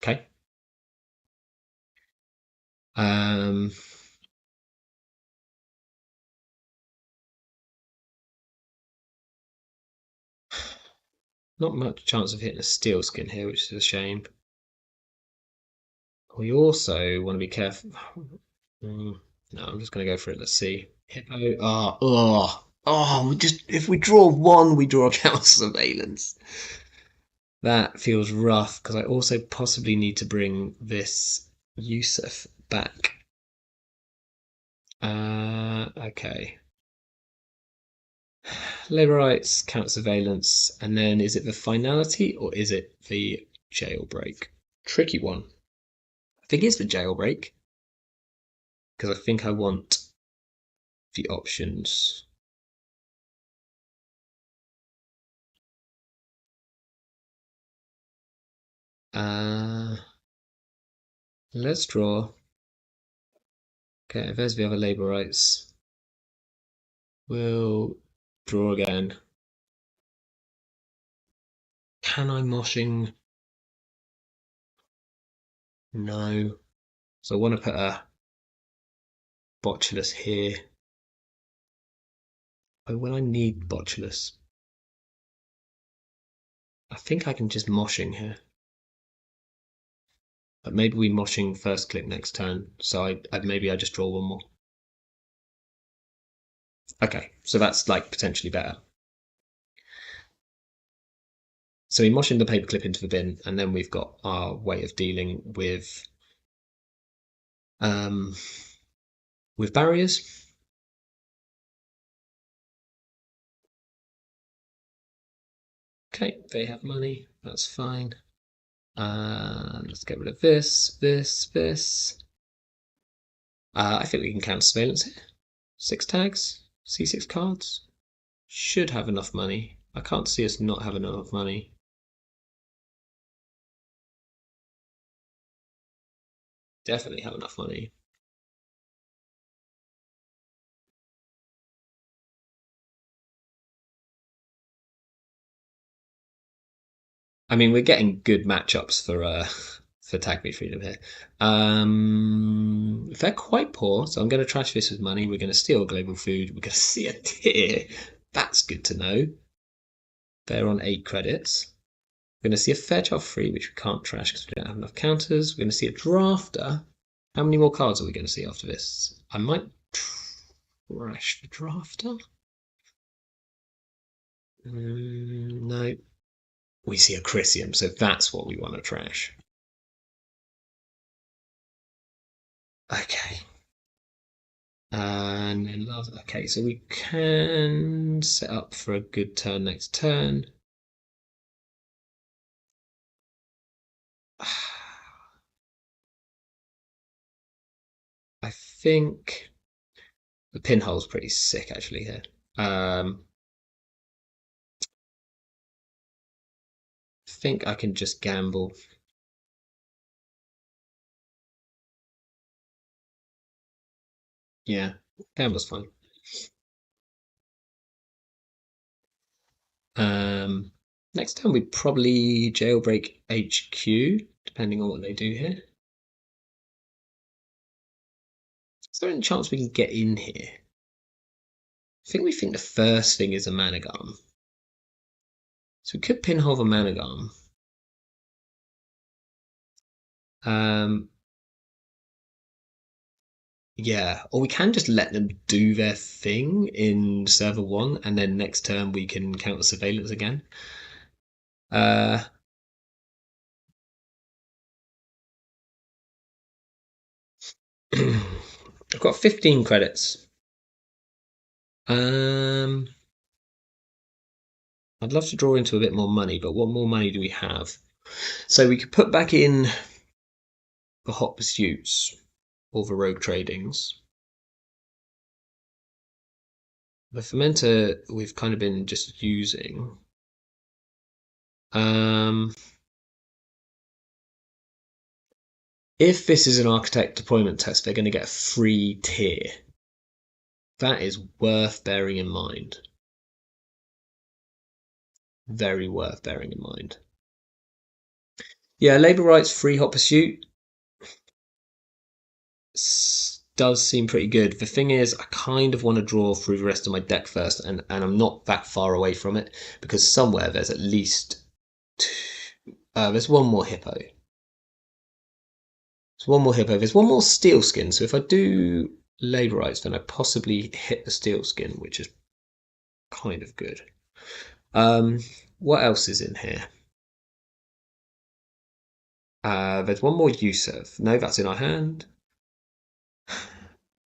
Okay. Um, Not much chance of hitting a steel skin here, which is a shame. We also want to be careful. No, I'm just going to go for it. Let's see. Hippo. Just if we draw one, we draw counter surveillance. That feels rough because I also possibly need to bring this Yusuf back. Okay. Labour rights, counter surveillance, and then is it the finality or is it the jailbreak? Tricky one. I think it's the jailbreak because I think I want the options. Let's draw. Okay, there's the other labour rights. We'll draw again. Can I moshing? No. So I want to put a botulus here. Oh, when I need botulus, I think I can just moshing here. But maybe we moshing first click next turn. So maybe I just draw one more. Okay, so that's like potentially better. So we moshing the paperclip into the bin, and then we've got our way of dealing with barriers. Okay, they have money. That's fine. Let's get rid of this. I think we can count surveillance here. 6 tags, C6 cards. Should have enough money. I can't see us not having enough money. Definitely have enough money. I mean, we're getting good matchups for Tag Me Freedom here. They're quite poor, so I'm going to trash this with money. We're going to steal global food. We're going to see a tier. That's good to know. They're on 8 credits. We're going to see a Fairchild free, which we can't trash because we don't have enough counters. We're going to see a drafter. How many more cards are we going to see after this? I might trash the drafter. No. We see a Chrysium, so that's what we want to trash. Okay. And then last, okay, so we can set up for a good turn next turn. I think the pinhole's pretty sick actually here. I think I can just gamble. Yeah, gamble's fine. Next time we'd probably jailbreak HQ, depending on what they do here. Is there any chance we can get in here? I think we think the first thing is a Managarm. So we could pinhole the Managarm. Yeah, or we can just let them do their thing in server 1, and then next turn we can counter surveillance again. I've got 15 credits. I'd love to draw into a bit more money, but what more money do we have? So we could put back in the hot pursuits or the rogue tradings. The fermenter we've kind of been just using. If this is an architect deployment test, they're going to get a free tier. That is worth bearing in mind. very worth bearing in mind. Yeah, Labour rights free hot pursuit does seem pretty good. The thing is, I kind of want to draw through the rest of my deck first, and I'm not that far away from it because somewhere there's at least there's one more hippo. There's one more hippo. There's one more steel skin. So if I do Labour rights, then I possibly hit the steel skin, which is kind of good. What else is in here? There's one more Yusuf. No, that's in our hand.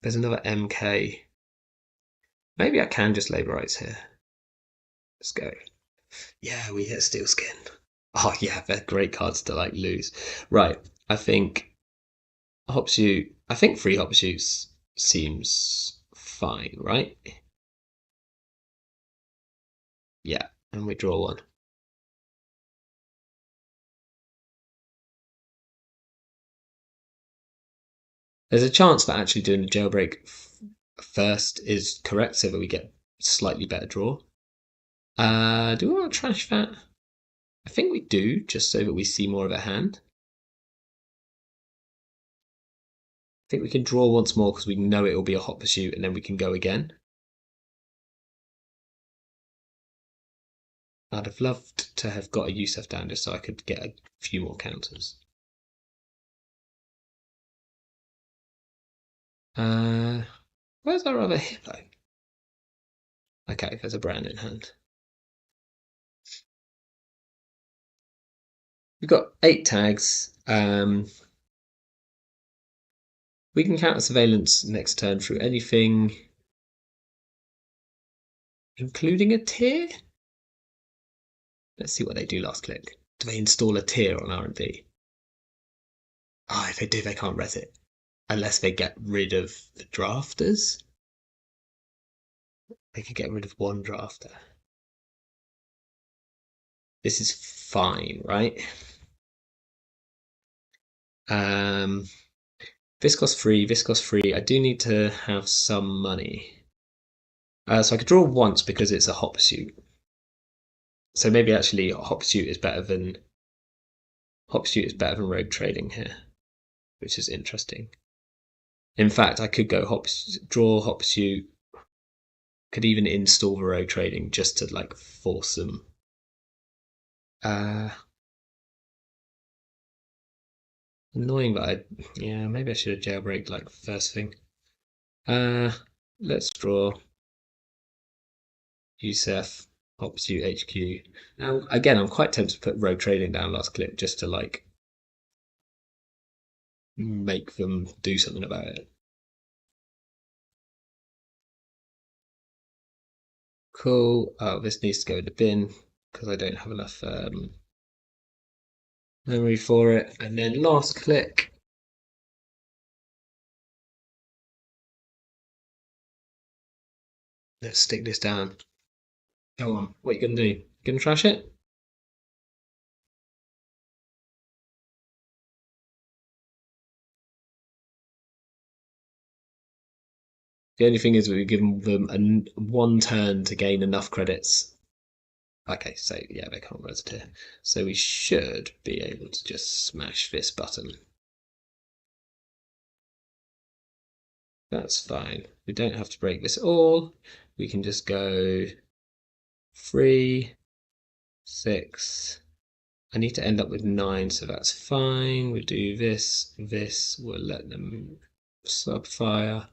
There's another MK. Maybe I can just Labour rights here. Let's go. Yeah, we hit steel skin. Oh yeah, they're great cards to like lose. Right, I think hop shoot. I think free hop shoots seems fine, right? Yeah, and we draw one. There's a chance that actually doing the jailbreak first is correct, so that we get slightly better draw. Do we want to trash that? I think we do, just so that we see more of a hand. I think we can draw once more because we know it will be a hot pursuit, and then we can go again. I'd have loved to have got a Yusuf down just so I could get a few more counters. Where's our other hippo? Okay, there's a brand in hand. We've got 8 tags. We can counter surveillance next turn through anything, including a tier. Let's see what they do last click. Do they install a tier on R&D? Oh, if they do, they can't res it. Unless they get rid of the drafters. They could get rid of one drafter. This is fine, right? Viscos free. I do need to have some money. So I could draw once because it's a hot pursuit. So maybe actually hot pursuit is better than rogue trading here, which is interesting. In fact, I could go draw hot pursuit. Could even install the rogue trading just to like force them. Annoying, but yeah, maybe I should have jailbreak like first thing. Let's draw Yusef, hot pursuit HQ. Now again, I'm quite tempted to put rogue trading down last clip just to like make them do something about it. Cool. Oh, this needs to go in the bin because I don't have enough memory for it. And then last click. Let's stick this down. Go on. What are you gonna do? You gonna trash it? The only thing is we give them one turn to gain enough credits. Okay, so yeah, they can't res it here. So we should be able to just smash this button. That's fine. We don't have to break this all. We can just go 3, 6. I need to end up with 9, so that's fine. We'll do this. We'll let them subfire.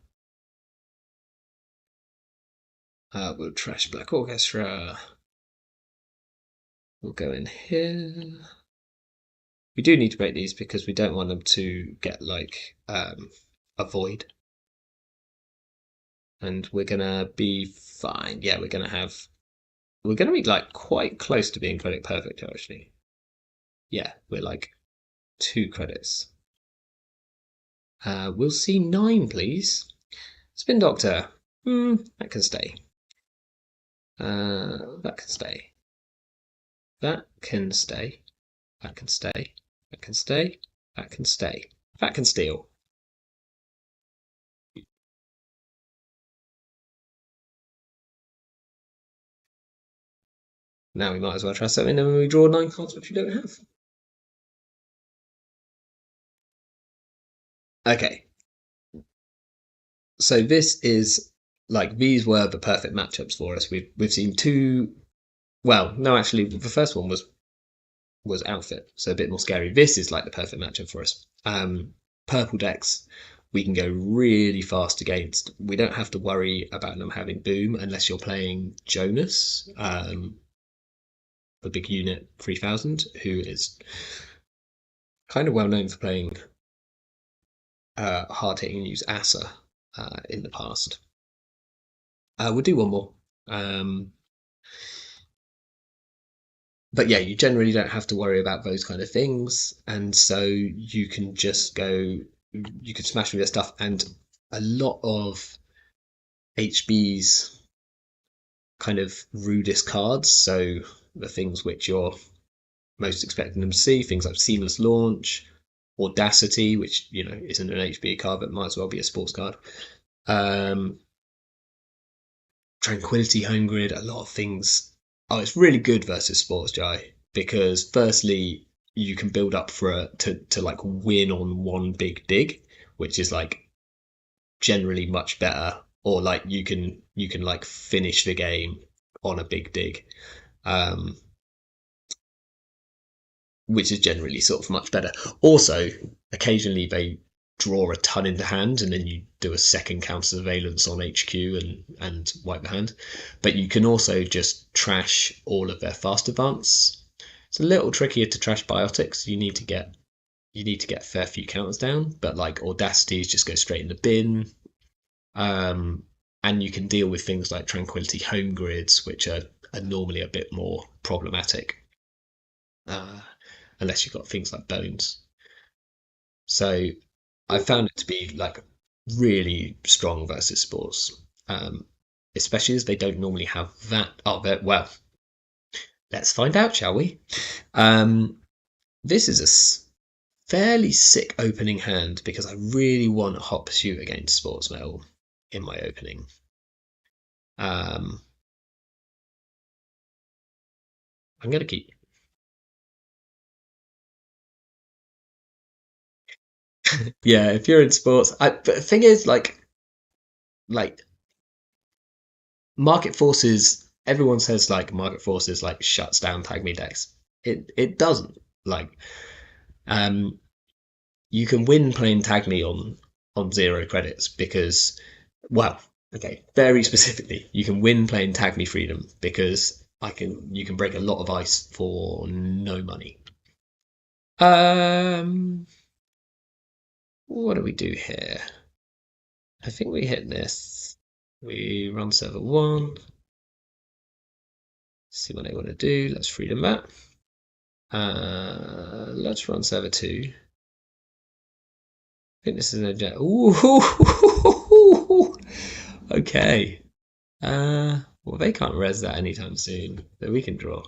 We'll trash Black Orchestra. We'll go in here. We do need to break these because we don't want them to get like a void. And we're gonna be fine. Yeah, we're gonna be like quite close to being credit perfect actually. Yeah, we're like 2 credits. We'll see 9, please. Spin Doctor. That can stay. That can stay. That can stay. That can stay. That can stay. That can stay. That can steal. Now we might as well try something, and we draw 9 cards which we don't have. Okay, so this is like these were the perfect matchups for us. We've seen two. Well, no, actually, the first one was outfit, so a bit more scary. This is like the perfect matchup for us. Purple decks we can go really fast against. We don't have to worry about them having boom unless you're playing Jonas, the big unit 3000, who is kind of well known for playing hard hitting use Asa in the past. We'll do one more. Um, but yeah, you generally don't have to worry about those kind of things, and so you can just go, you can smash with your stuff, and a lot of HB's kind of rudest cards, so the things which you're most expecting them to see, things like Seamless Launch, Audacity, which isn't an HB card but might as well be a sports card. Tranquility Home Grid, a lot of things. Oh, it's really good versus Sports Jai because firstly, you can build up to like win on one big dig, which is like generally much better, or like you can like finish the game on a big dig, um, which is generally sort of much better. Also, occasionally they draw a ton into hand, and then you do a second counter surveillance on HQ and wipe the hand. But you can also just trash all of their fast advance. It's a little trickier to trash biotics. You need to get a fair few counters down, but like audacities just go straight in the bin. Um, and you can deal with things like tranquility home grids, which are normally a bit more problematic, uh, unless you've got things like bones. So I found it to be like really strong versus sports, especially as they don't normally have that. Oh, well, let's find out, shall we? Um, this is a fairly sick opening hand because I really want a hot pursuit against sports metal in my opening. Um, I'm gonna keep. Yeah, if you're in sports, but the thing is, like market forces. Everyone says like market forces like shuts down tag me decks. It doesn't. Like um, you can win playing tag me on 0 credits because, well, okay, very specifically, you can win playing tag me freedom because you can break a lot of ice for no money. Um, what do we do here? I think we hit this. We run server one. See what they want to do. Let's freedom that. Let's run server two. I think this is an agenda. Ooh, okay. Well, they can't res that anytime soon, but we can draw.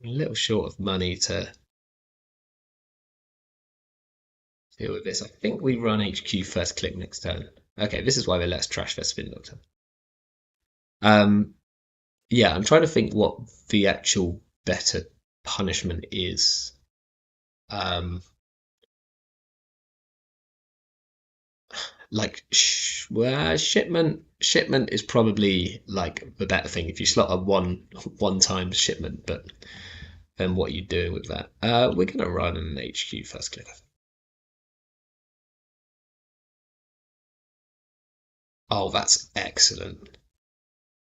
A little short of money to deal with this. I think we run HQ first click next turn. Okay, this is why they let us trash their spin doctor. Yeah, I'm trying to think what the actual better punishment is. Um, like shipment is probably like the better thing if you slot a one time shipment, but then what are you doing with that? We're gonna run an HQ first click. Oh, that's excellent.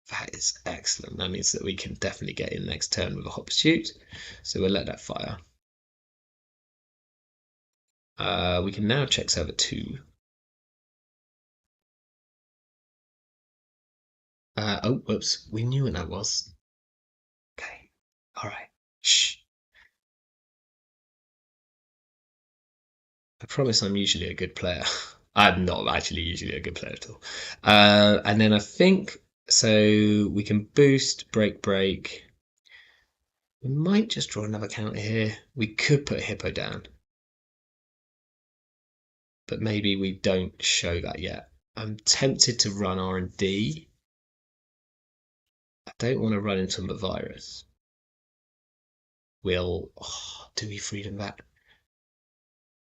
That is excellent. That means that we can definitely get in next turn with a hot pursuit. So we'll let that fire. We can now check server 2. Oh, whoops. We knew what that was. Okay. All right. Shh. I promise I'm usually a good player. I'm not actually usually a good player at all. And then I think so we can boost, break. We might just draw another counter here. We could put a hippo down, but maybe we don't show that yet. I'm tempted to run R&D. I don't want to run into a virus. Do we freedom back?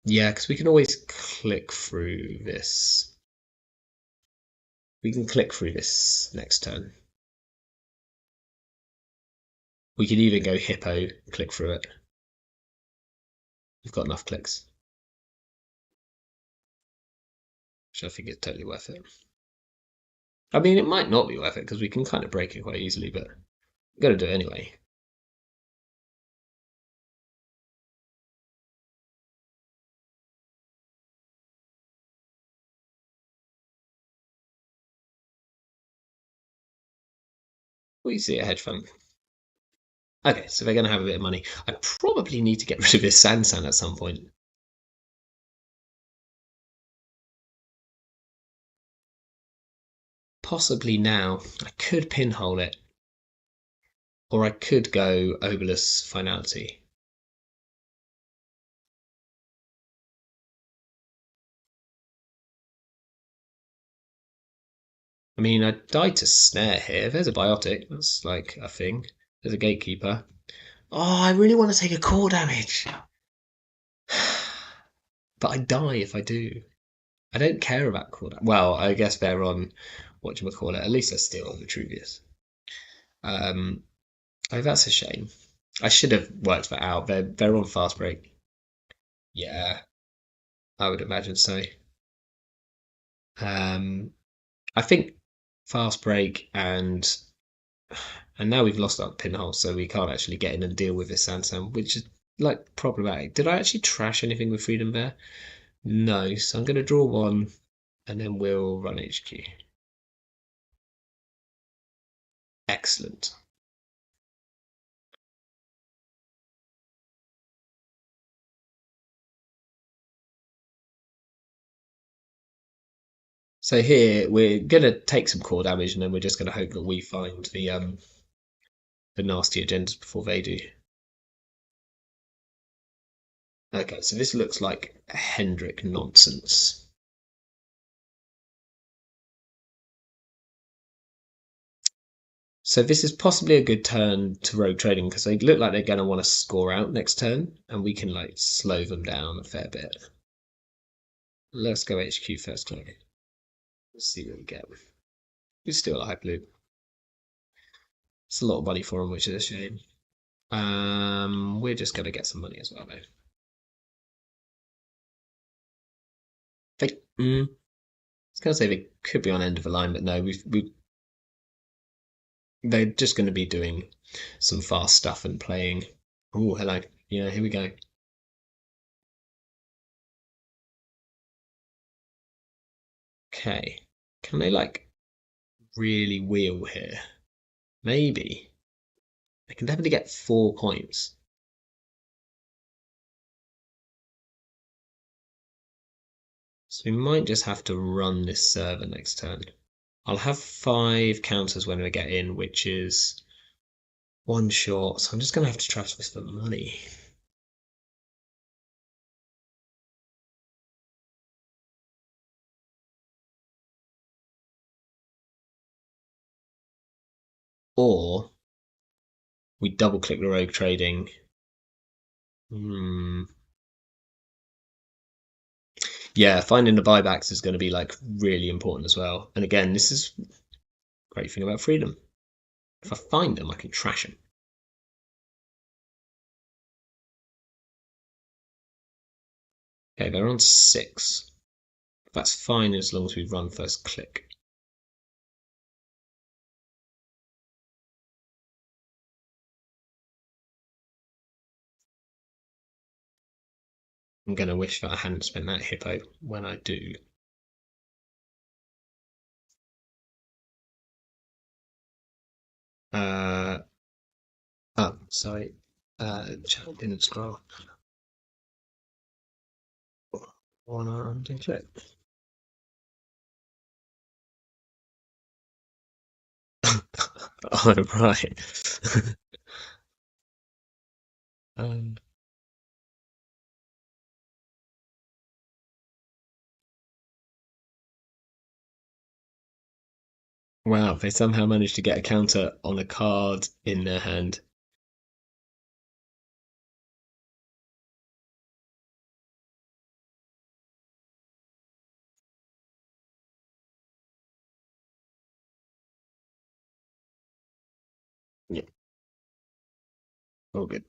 Yeah, because we can always click through this. We can click through this next turn. We could even go hippo and click through it. We've got enough clicks. Which I think is totally worth it. I mean, it might not be worth it because we can kind of break it quite easily, but we've got to do it anyway. We see a hedge fund. Okay, so they're going to have a bit of money. I probably need to get rid of this Sansan at some point. Possibly now. I could pinhole it. Or I could go Obelus Finality. I mean, I died to Snare here. There's a Biotic. That's like a thing. There's a Gatekeeper. Oh, I really want to take a core damage. But I die if I do. I don't care about core damage. Well, I guess they're on, whatchamacallit, at least they're still on Vitruvius. Oh, that's a shame. I should have worked that out. They're on fast break. Yeah, I would imagine so. Um, I think fast break and now we've lost our pinhole, so we can't actually get in and deal with this Sandstorm, which is like problematic. Did I actually trash anything with Freedom there? No, so I'm going to draw one, and then we'll run HQ. Excellent. So here we're going to take some core damage, and then we're just going to hope that we find the nasty agendas before they do. Okay, so this looks like Hendrik nonsense. So this is possibly a good turn to rogue trading because they look like they're going to want to score out next turn, and we can like slow them down a fair bit. Let's go HQ first click. Let's see what we get. We still a Hyperloop. It's a lot of money for them, which is a shame. We're just going to get some money as well, though. I was going to say they could be on end of the line, but no, they're just going to be doing some fast stuff and playing. Oh, hello. Yeah, here we go. Okay. Can they like really wheel here? Maybe. They can definitely get 4 points. So we might just have to run this server next turn. I'll have 5 counters when we get in, which is 1 short. So I'm just going to have to trust this for money. Or we double click the rogue trading. Yeah, finding the buybacks is going to be like really important as well. And again, this is a great thing about freedom. If I find them, I can trash them. Okay, they're on 6. That's fine as long as we run first click. I'm going to wish that I hadn't spent that hippo when I do. Oh, sorry. Chat didn't scroll. One arm and click. Oh, right. um, Wow, they somehow managed to get a counter on a card in their hand. Yeah, all good.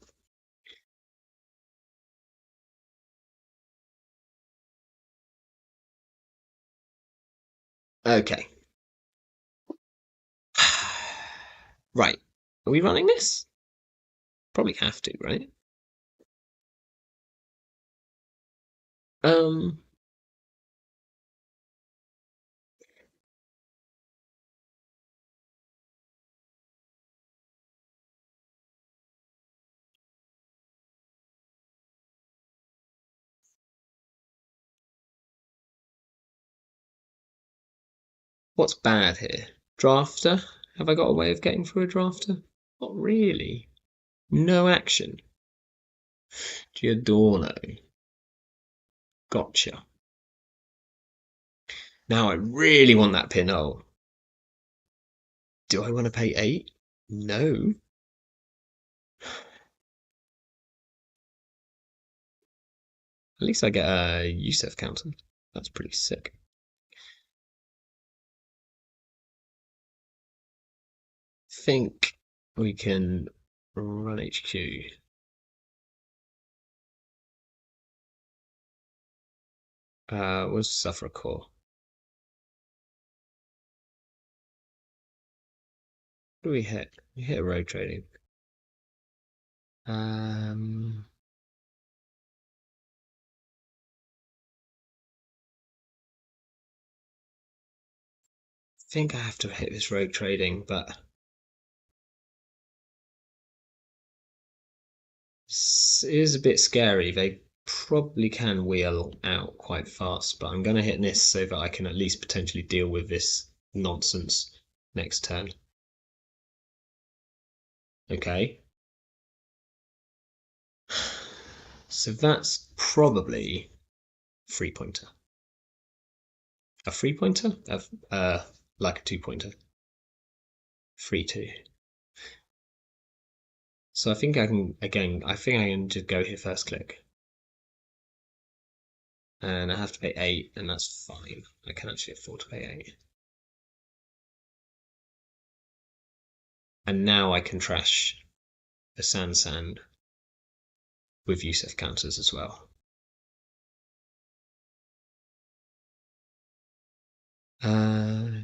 Okay. Right. Are we running this? Probably have to, right? Um, what's bad here? Drafter? Have I got a way of getting through a drafter? Not really. No action. Giordano. Gotcha. Now I really want that pin. Oh, do I want to pay 8? No. At least I get a Yusef counter. That's pretty sick. Think we can run HQ. We'll suffer a core. What do we hit? We hit a road trading. Um, I think I have to hit this road trading, but it is a bit scary. They probably can wheel out quite fast, but I'm going to hit this so that I can at least potentially deal with this nonsense next turn. Okay. So that's probably 3-pointer. A 3-pointer? Like a 2-pointer. 3-2. So I think I can, again, I think I can just go here first click. And I have to pay 8, and that's fine. I can actually afford to pay 8. And now I can trash the Sand with Yusef counters as well.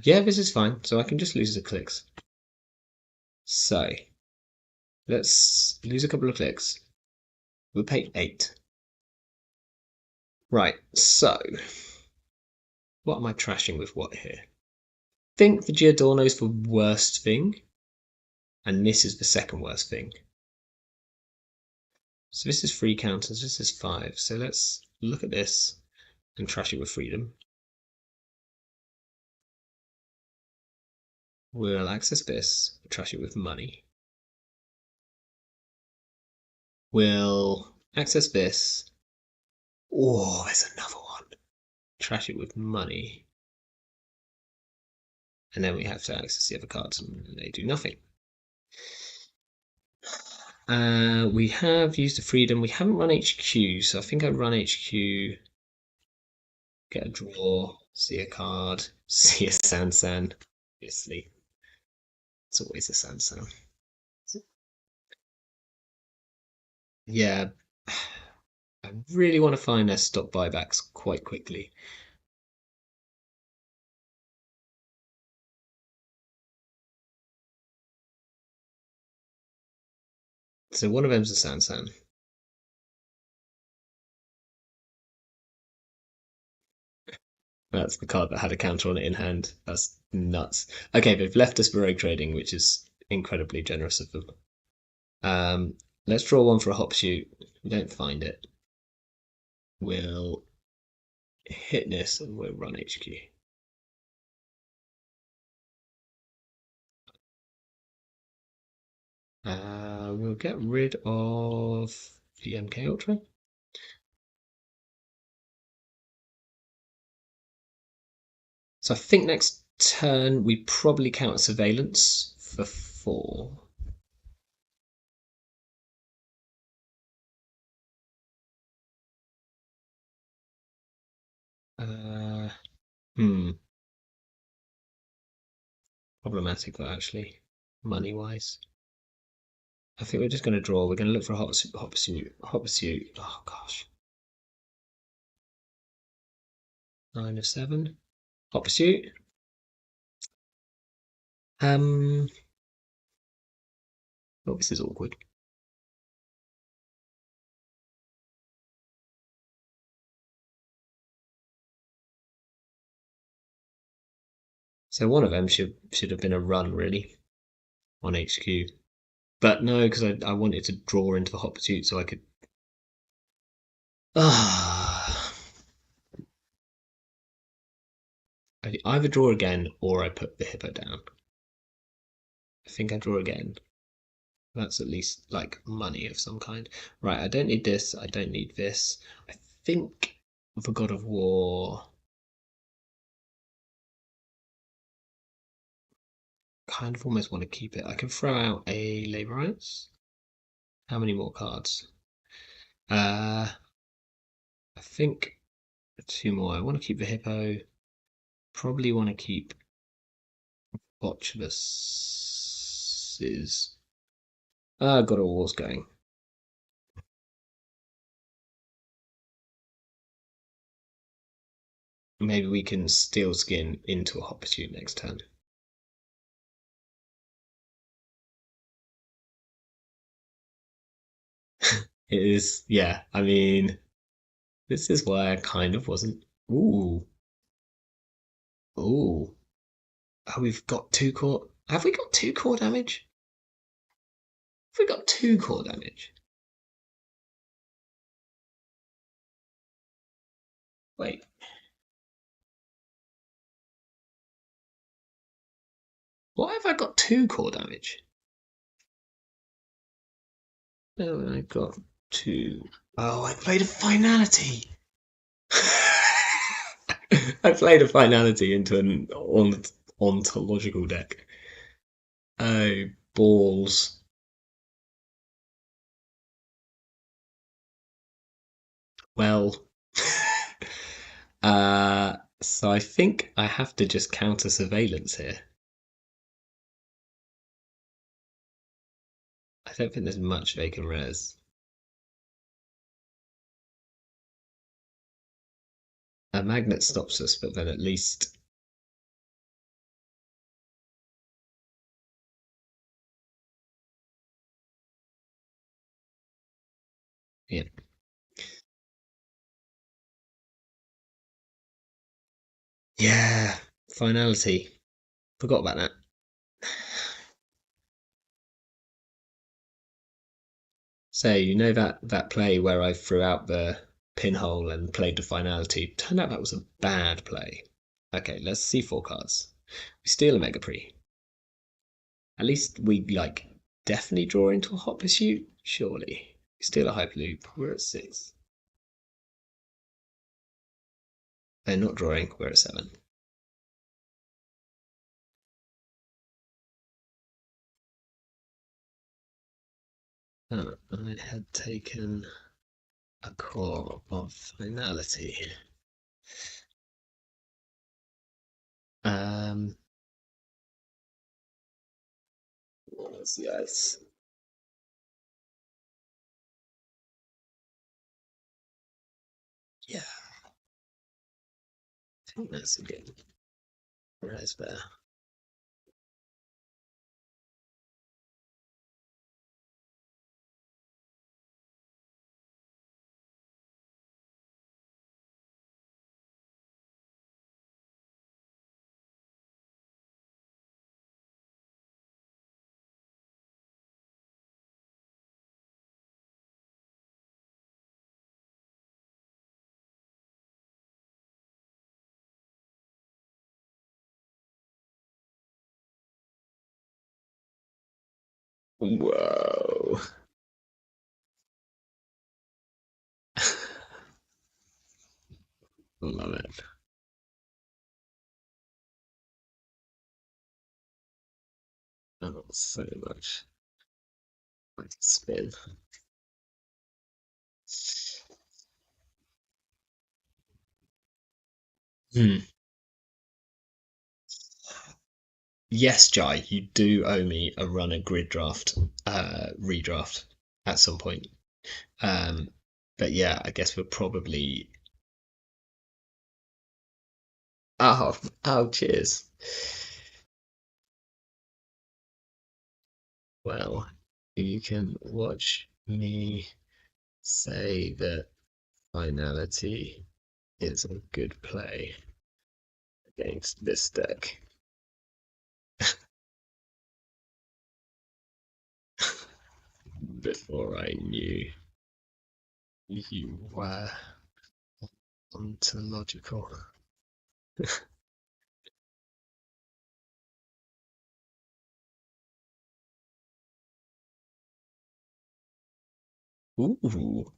Yeah, this is fine. So I can just lose the clicks. So let's lose a couple of clicks. We'll pay 8. Right, so what am I trashing with what here? Think the Giordano's the worst thing, and this is the second worst thing. So this is 3 counters, this is 5. So let's look at this and trash it with freedom. We'll access this, trash it with money. We'll access this. Oh, there's another one. Trash it with money. And then we have to access the other cards and they do nothing. We have used the freedom. We haven't run HQ, so I think I'd run HQ, get a draw, see a card, see a Sansan. Obviously, it's always a Sansan. Yeah, I really want to find their stock buybacks quite quickly. So one of them's a Sansan. That's the card that had a counter on it in hand. That's nuts. Okay, they've left us Baroque trading, which is incredibly generous of them. Let's draw one for a hop shoot. We don't find it. We'll hit this and we'll run HQ. We'll get rid of the MK Ultra. So I think next turn, we probably count surveillance for 4. Uh, hmm, problematic though, actually, money wise. I think we're just going to draw. We're going to look for a hot pursuit. Hot pursuit. Oh gosh, 9 of 7. Hot pursuit. Um. Oh, this is awkward. So one of them should have been a run really on HQ, but no, because I wanted to draw into the hot pursuit so I could. Ah. I either draw again or I put the hippo down. I think I draw again. That's at least like money of some kind. Right, I don't need this. I don't need this. I think the God of War kind of almost want to keep it. I can throw out a Labor Rights. How many more cards? I think 2 more. I want to keep the Hippo. Probably want to keep Botchuluses. God of War's going. Maybe we can Steel Skin into a Hot Pursuit next turn. It is, yeah. I mean, this is why I kind of wasn't. Ooh, ooh. Oh, we've got 2 core. Have we got 2 core damage? Have we got 2 core damage? Wait, why have I got 2 core damage? No, I got 2. Oh, I played a finality. I played a finality into an ontological deck. Oh, balls. Well, so I think I have to just counter surveillance here. I don't think there's much they can res. A magnet stops us, but then at least. Yeah. Yeah. Finality. Forgot about that. So you know that play where I threw out the pinhole and played the finality? Turned out that was a bad play. Okay, let's see 4 cards. We steal a Mega Pre. At least we like definitely draw into a hot pursuit. Surely. We steal a Hyperloop. We're at 6. They're not drawing. We're at 7. I had taken a core of finality. Um, what's the ice? Yeah, I think that's a good res there. Whoa. Love it. Oh, so much. Like spin. Hmm. Yes, Jai, you do owe me a runner grid draft, redraft at some point. Um, but yeah, I guess we're probably. Oh, oh, cheers. Well, you can watch me say that finality is a good play against this deck. Before I knew you were ontological. Ooh,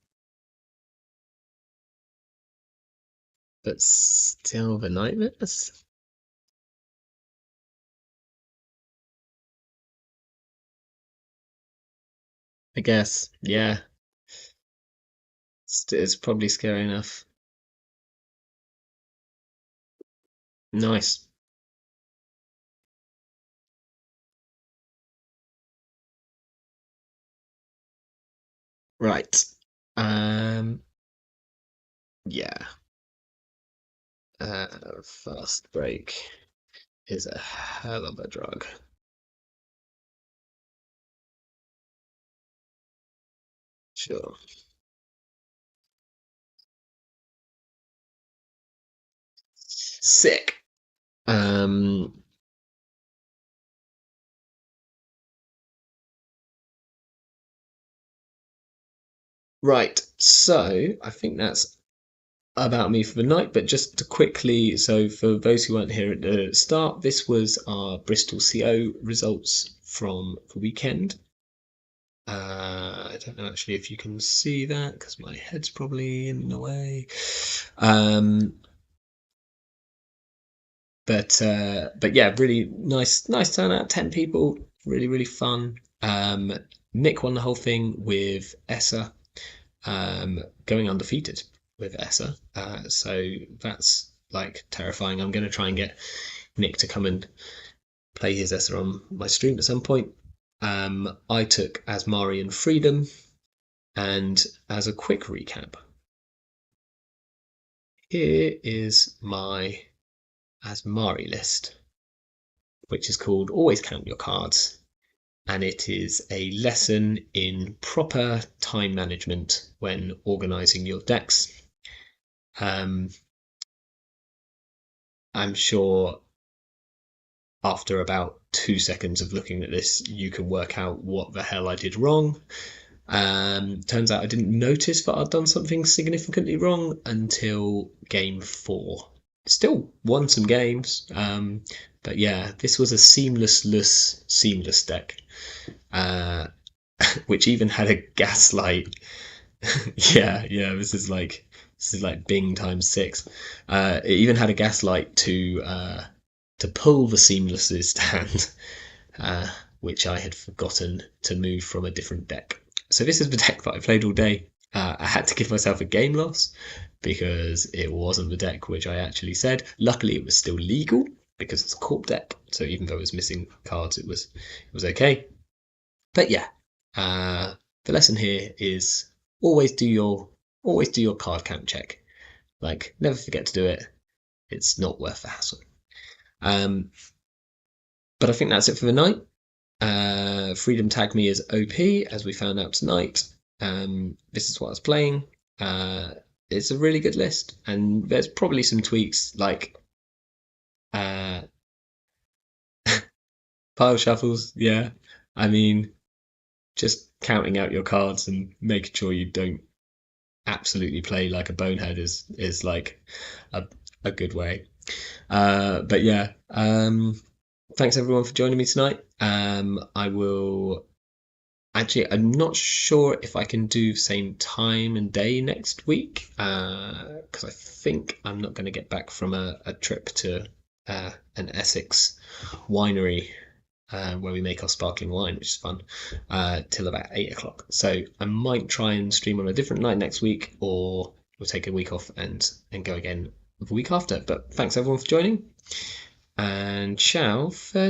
but still the nightmares? I guess, yeah. It's probably scary enough. Nice. Right. Um, yeah. Fast break is a hell of a drug. Sure. Sick. Um, right. So I think that's about me for the night. But just to quickly, so for those who weren't here at the start, this was our Bristol CO results from the weekend. I don't know actually if you can see that because my head's probably in the way. Um, but yeah, really nice turnout. 10 people, really fun. Nick won the whole thing with Essa, going undefeated with Essa. So that's like terrifying. I'm going to try and get Nick to come and play his Essa on my stream at some point. I took Asmari and Freedom, and as a quick recap, here is my Asmari list, which is called Always Count Your Cards, and it is a lesson in proper time management when organizing your decks. Um, I'm sure after about 2 seconds of looking at this, you can work out what the hell I did wrong. Turns out I didn't notice that I'd done something significantly wrong until game 4. Still won some games, but yeah, this was a seamless deck, uh, which even had a gaslight. Yeah, this is like Bing times 6. It even had a gaslight to pull the seamlessly stand, uh, which I had forgotten to move from a different deck. So this is the deck that I played all day. I had to give myself a game loss because it wasn't the deck which I actually said. Luckily, it was still legal because it's a corp deck. So even though it was missing cards, it was okay. But yeah, the lesson here is always do your always do your card count check. Like never forget to do it. It's not worth the hassle. Um, but I think that's it for the night. Freedom tagged me as OP, as we found out tonight. This is what I was playing. It's a really good list, and there's probably some tweaks like uh, pile shuffles. Yeah, I mean, just counting out your cards and making sure you don't absolutely play like a bonehead is like a, a good way. But yeah, thanks everyone for joining me tonight. I will actually, I'm not sure if I can do same time and day next week because I think I'm not going to get back from a trip to an Essex winery where we make our sparkling wine, which is fun, till about 8 o'clock. So I might try and stream on a different night next week, or we'll take a week off and go again the week after. But thanks everyone for joining, and ciao for